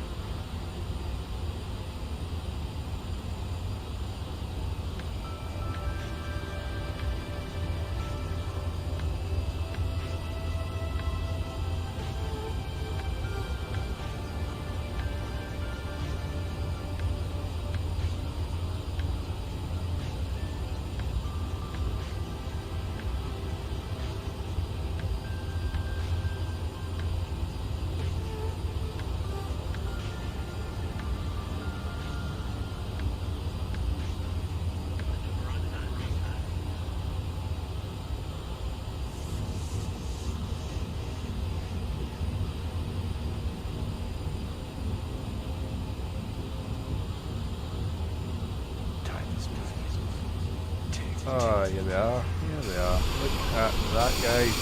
Oh, here we are. Here we are. Look at that, guys.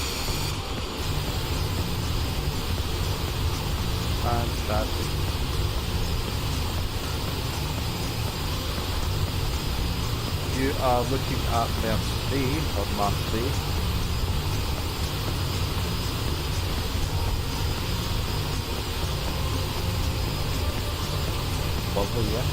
Fantastic. You are looking at Marseille, or Marseille. Lovely, yeah.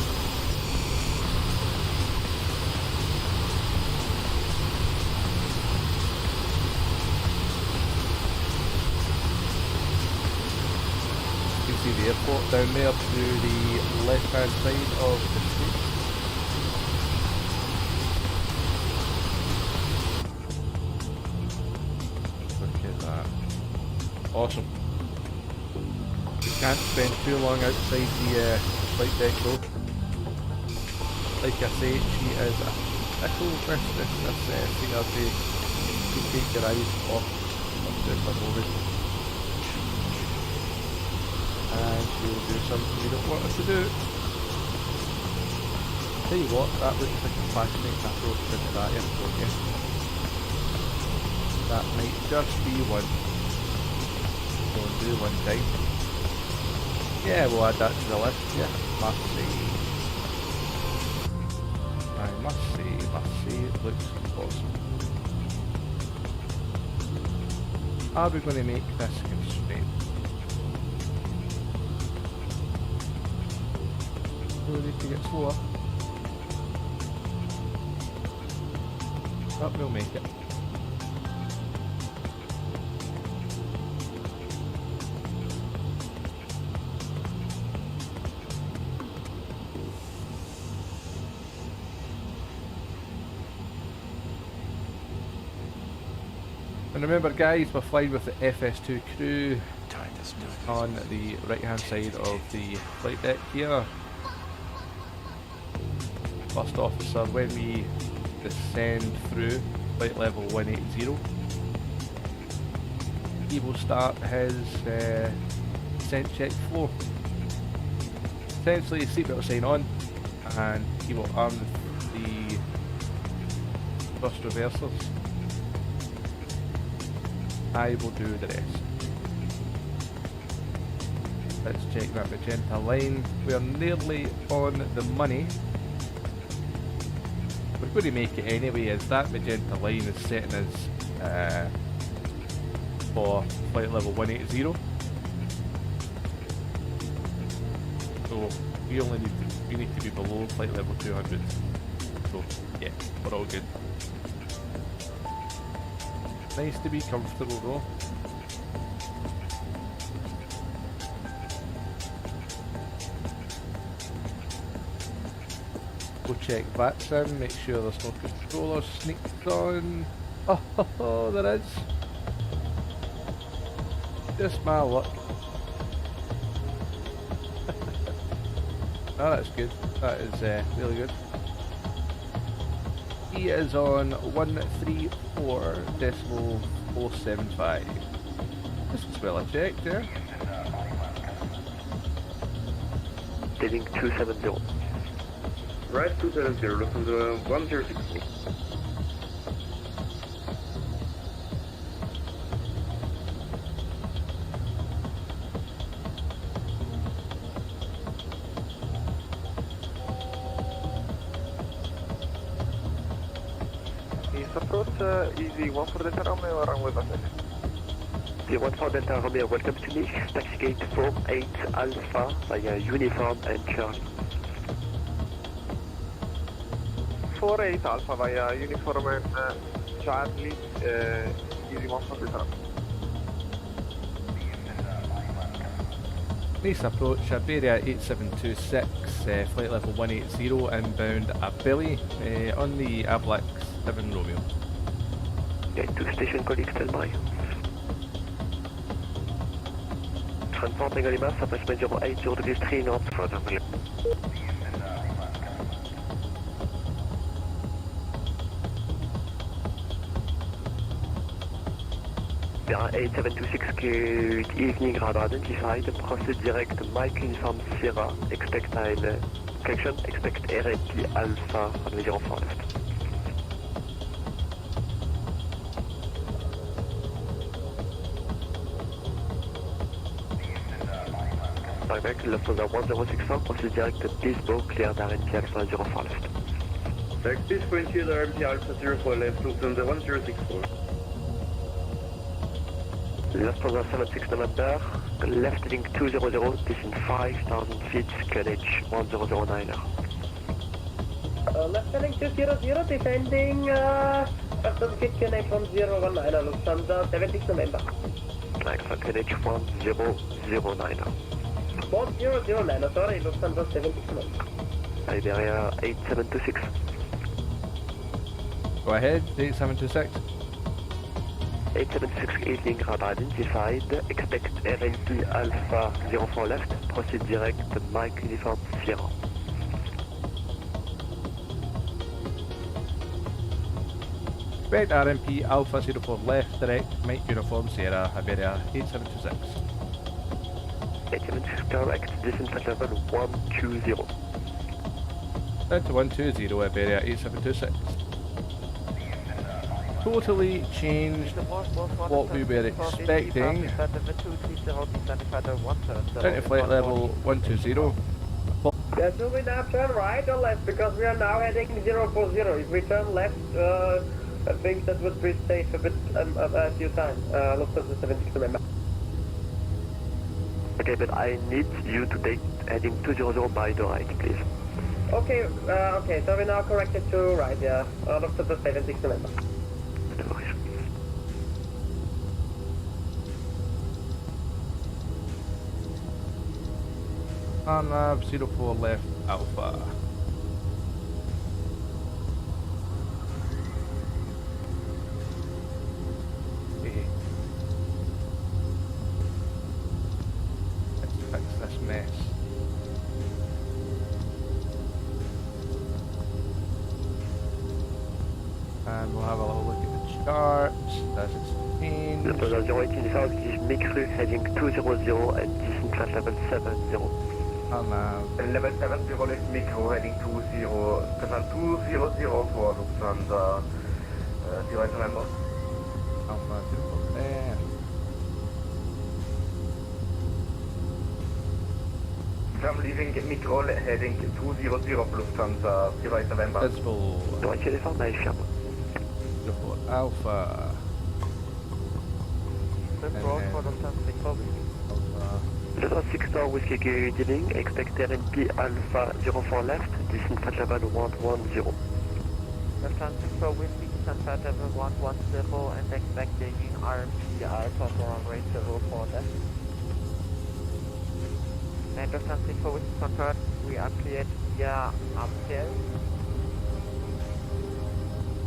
You can see the airport down there to the left hand side of the street. Look at that. Awesome. You can't spend too long outside the flight deck though. Like I say, she is a pickle, this CRJ. You take your eyes off this for no reason. And she'll do something you don't want her to do. Tell you what, that looks like a flashing approach into that airport, yeah. That might just be one. Go and do one time. Yeah, we'll add that to the list, yeah. Marseille. I must say, it looks awesome. Are we going to make this constraint? We need to get slower. But we'll make it. And remember guys, we're flying with the FS2 crew on the right hand side of the flight deck here. First officer, when we descend through flight level 180, he will start his descent check floor. Essentially, seatbelt sign on, and he will arm the thrust reversers. I will do the rest. Let's check that magenta line. We are nearly on the money. We're going to make it anyway, as that magenta line is setting us for flight level 180. So we need to be below flight level 200. So yeah, we're all good. Nice to be comfortable though. We'll check VATS in, make sure there's no controller sneaked on. Oh, there is. Just my luck. Oh, that's good. That is really good. He is on 134.475. This is well checked there. Heading 270. Right 270, looking to 1060. Approach easy 1 for Delta Romeo, runway passage. The 1 for Delta Romeo, welcome to me. Taxi gate 48 Alpha via Uniform and Charlie. 48 Alpha via Uniform and Charlie, easy 1 for Delta Romeo. Nice approach, Iberia 8726, flight level 180, inbound Abilene on the Ablax 7 Romeo. Gate to station colleague standby. Transport Lima, surface major 80 degrees 3 knots for the wheel. Sierra 8726, good evening, radar identified. Proceed direct Mike Uniform Sierra. Expect correction, expect RAP Alpha, runway 04 left. Buyback, Lufthansa 1064, proceed direct to Bisbo, cleared RNP accent 04 left. Direct Bisbo into the RMP Alpha 04 left, Lufthansa 1064. Lufthansa 76 November, left heading 200, descend 5,000 feet, QNH 1009. Left heading 200, descending 5,000 feet, QNH 1019, Lufthansa 76 November. Excellent, QNH 1009. 1009, sorry, Lufthansa 76 November. Iberia 8726. Go ahead, 8726. 876 evening, radar identified, expect RNP Alpha 04 left, proceed direct, Mike Uniform Sierra. Expect RMP Alpha 04 left, direct, Mike Uniform Sierra, Iberia 8726. 876 correct, descent at level 120. Down to 120, Iberia 8726. Totally changed what we were expecting. Down to flight level 120. Yeah, so we now turn right or left because we are now heading 040. If we turn left, I think that would be safe a bit a few times. Lufthansa 76 November. Okay, but I need you to take heading 200 by the right, please. Okay, okay, so we now corrected to right, yeah. Lufthansa 76 November. And 04 left Alpha. Okay. Let's fix this mess. And we'll have a little look at the charts as it's changed. Lufthansa 085 is Micru heading 200 and descent at level 70. And level 70 is Micro heading 20, 200 for Lufthansa 08 November. Alpha 04 there. I'm leaving Micro heading 200 Lufthansa 08 November. Visible. 04 Alpha. Delta 6 Star Whiskey Gary dealing, expect RNP Alpha 04 left, descent at level 110. Delta 6 Star Whiskey, descent at level 110 and expecting RNP Alpha for runway 04 left. And Delta 6 Star Whiskey confirmed, we are cleared via upstairs.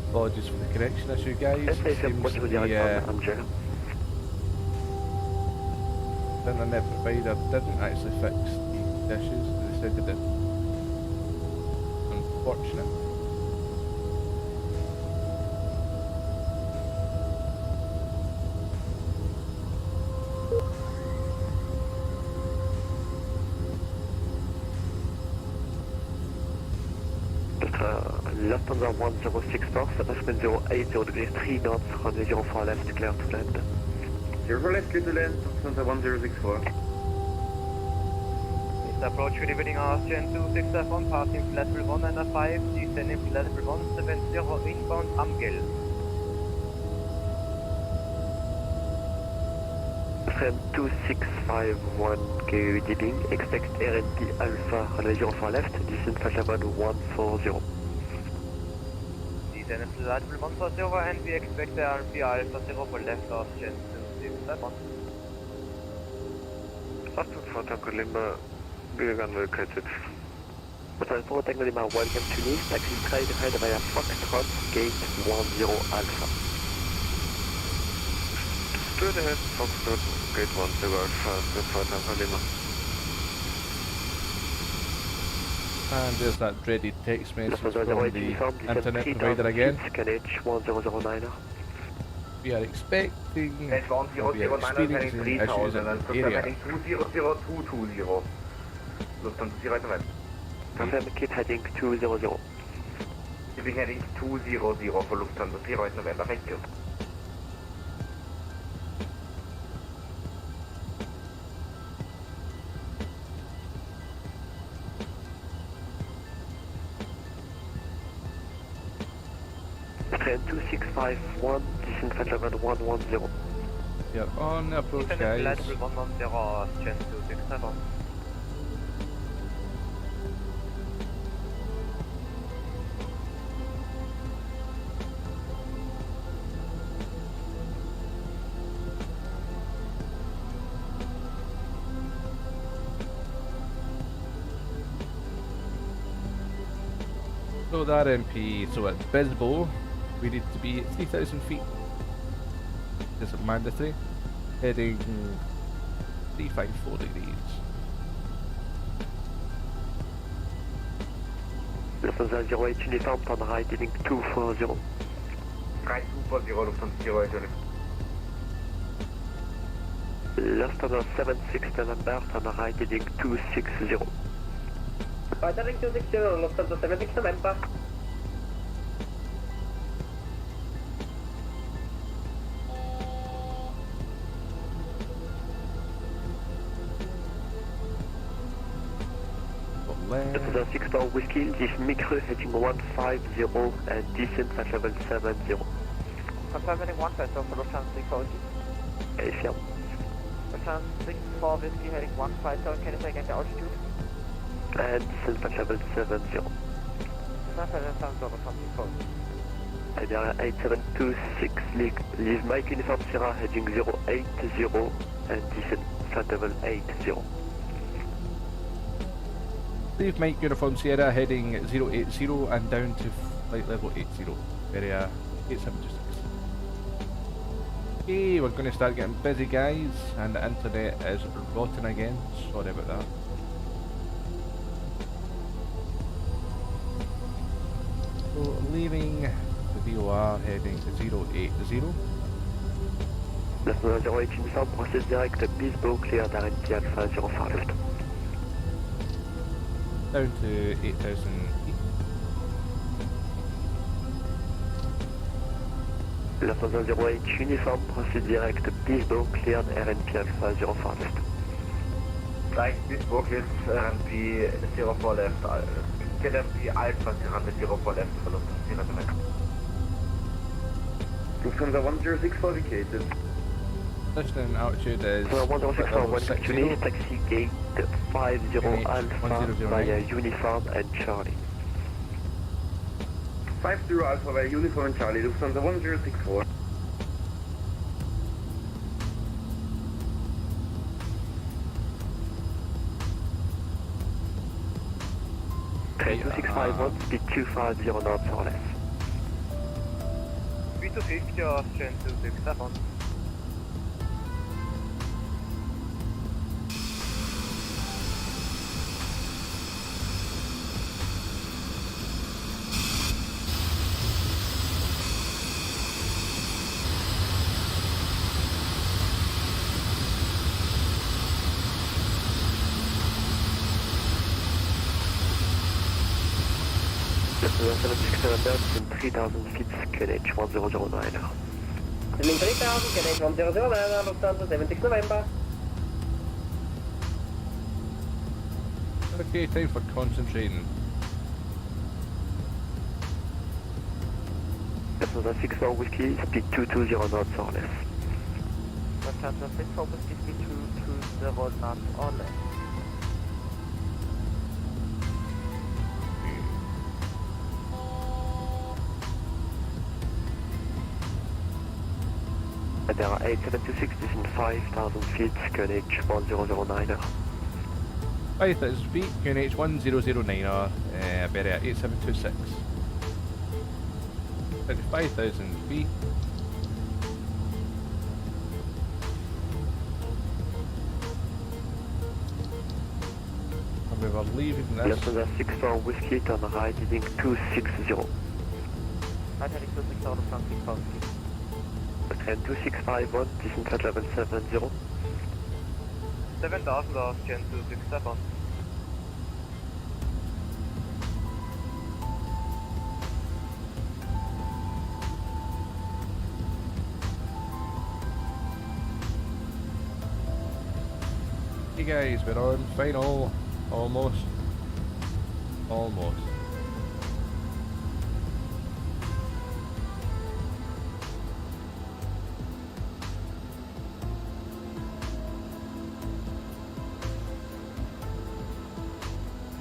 Apologies for the connection issue, guys. Let's say Seems the internet provider didn't actually fix the issues. They said they did. Unfortunate. Lufthansa 1064, Sebastian 080 degrees 3 knots, runway 04 left, clear to land. 0 left, clear to land, Lufthansa 1064. Please approach revealing Austrian 261, passing flat level 1 and a 5, descending flat level 170, inbound Amgil. Frame 2651 KU dealing, expect RNP Alpha runway 04 left, descent flight level 140. Descend flight level 140 and we expect the RNP Alpha 0 for left Austrian 261. Austin for Tango Lima, big gun located. Austin for Tango Lima, welcome to Nice, taxi straight ahead via Foxtrot, gate 10 Alpha. Straight ahead, Foxtrot, gate 10 Alpha, for Tango Lima. And there's that dreaded text message from the internet provider again. QNH 1009. We are expecting, we are experiencing issues in the area. Confirm, keep heading 200. Keeping heading 200 for Lufthansa 08 November, thank you. Train 2651, descent flight level 110. You're on approach, guys. Flight level 110, Train 267. So the RMP, so at Bisbo, we need to be at 3,000 feet. Is it mandatory? Heading 354 degrees. Lufthansa 08 uniform, turn right, heading 240. Right 240, Lufthansa 08 uniform. Lufthansa 76 November, turn right, heading 260. Right, heading 260, Lufthansa 76 November. Lufthansa 64 Whiskey, this micro heading 150 and descent flight level 70. Confirm heading 150 for Lufthansa 64 Whiskey. Affirm. Lufthansa 64 Whiskey heading 150, can you take into altitude? And descent flight level 70. Descent flight level 70, Lufthansa 64 Whiskey. Iberia 8726, leave Mike Uniform Sierra heading 080 and descent flight level 80. Leave Mike Uniform Sierra heading 080 and down to flight level 80, area 8726. Okay, we're going to start getting busy, guys, and the internet is rotten again. Sorry about that. So, leaving the VOR heading 080. Lufthansa 08 uniform, process direct Bisbo, clear RNP Alpha 05 left. Down to 8,000 feet. Lufthansa 08 uniform, process direct Bisbo, cleared RNP Alpha 04 left. Right, Bisbo cleared RNP 04 left. Get RNP Alpha 04 left for Lufthansa. Lufthansa 1064 vacated. Position altitude is 1064, 160, taxi gate 50 Alpha via uniform and Charlie. 50 Alpha via uniform and Charlie, Lufthansa 1064. Train 2651, speed 250 knots or less. Speed 250, Train 267. Lufthansa 76 November, 3000 feet, QNH 1009. Heading 3000, QNH 1009, Lufthansa 76 November. Okay, time for concentrating. Lufthansa 64 Whiskey, speed 220 knots or less. Lufthansa 64 Whiskey, speed 220 knots or less. Iberia 8726, descent 5000 feet, QNH 1009. 5,000 feet, QNH 1009er, Iberia 8726. 5,000 feet. And we were leaving this. Lufthansa 64 Whiskey, turn right, heading 260. Right heading 260, Lufthansa 64 Whiskey. Train 2651, descent flight level 70. 7000, Train 267. Hey guys, we're on final. Almost. Almost.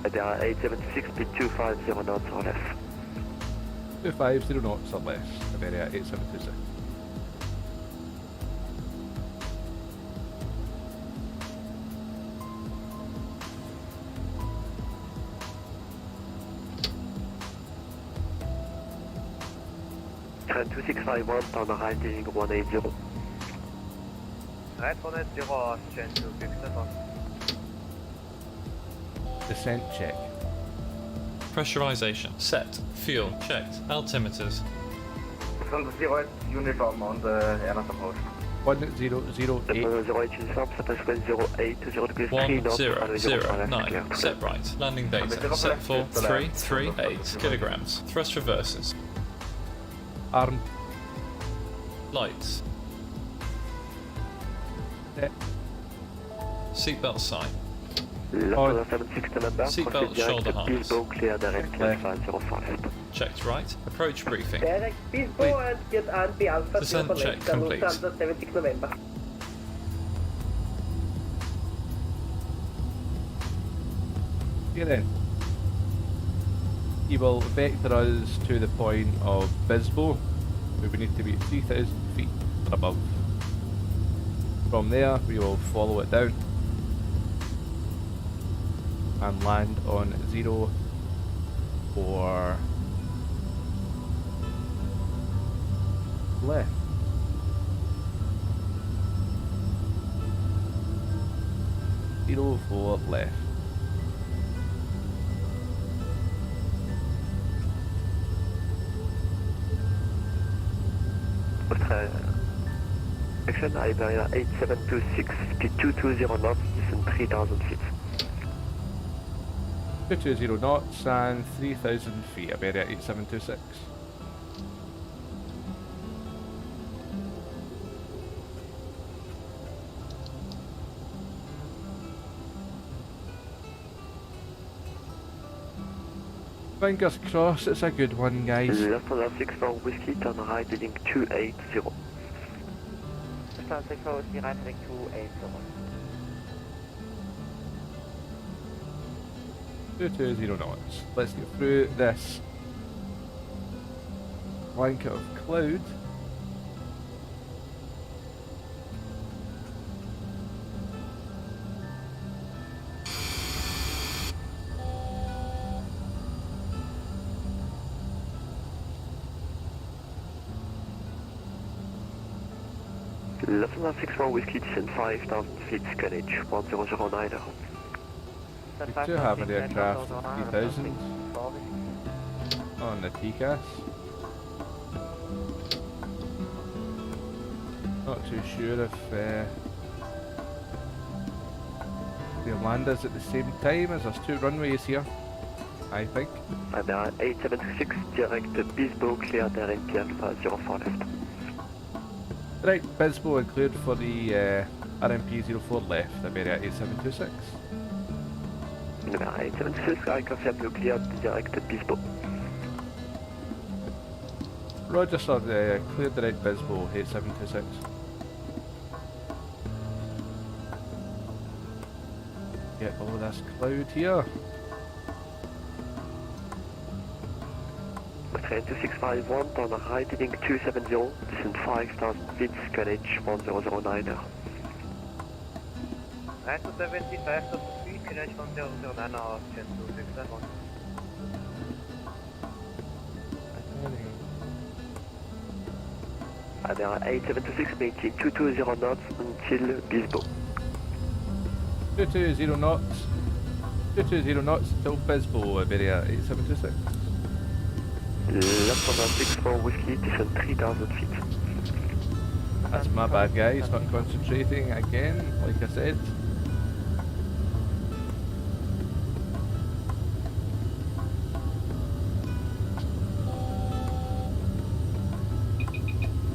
Iberia 876, speed 250 knots or less. 250 knots or less, Iberia 8726. Trend 2651, turn right heading 180. Right 180, change to fix on. Descent check. Pressurization set. Fuel checked. Altimeters. From the 08 uniform on the airline approach. 1008. 08 uniform, s'appelle 08, 0 degrees 3 knots. 1009. Set right. Landing data. Set for 338 kilograms. Thrust reverses. Arm. Lights. Set. Seatbelt sign. Seatbelt shoulder harness. Clear direct 505. Checked right. Approach briefing. Direct Bisbo and get anti-alpha. Descent check complete. 76 November. Okay then. He will vector us to the point of Bisbo, where we need to be 3,000 feet or above. From there, we will follow it down and land on 04 left. Zero 4 left. Action Iberia 8726, speed 220 knots, distance 3000 feet. 220 knots and 3,000 feet, Iberia 8726. Fingers crossed, it's a good one, guys. Left on 64 whiskey, turn right heading 280. Left on 64 whiskey, right heading 280. 220 knots. Let's get through this blanket of cloud. Left on 64 whiskey, descend 5,000 feet, Scanage 1009. We do have an aircraft 3000 on the TCAS. Not too sure if they'll land us at the same time, as there's two runways here, I think. Iberia 876, direct Bisbo, clear direct Alpha 04 left. Right, Bisbo and cleared for the RMP 04 left, Iberia 8726. Iberia 876, I confirm you cleared direct Bisbo. Roger sir, cleared direct Bisbo 8726. Get all this cloud here. Train 2651, turn right heading 270, descend 5,000 feet, Scanage 1009. Right to 75 to 3, Scanage 1009, or 10 to 67. Iberia 8726, maintain 220 knots until Bisbo. 220 knots. 220 knots till Bisbo, Iberia 8726. Left on 64 whiskey, descend 3,000 feet. That's my bad, guys, not concentrating again, like I said.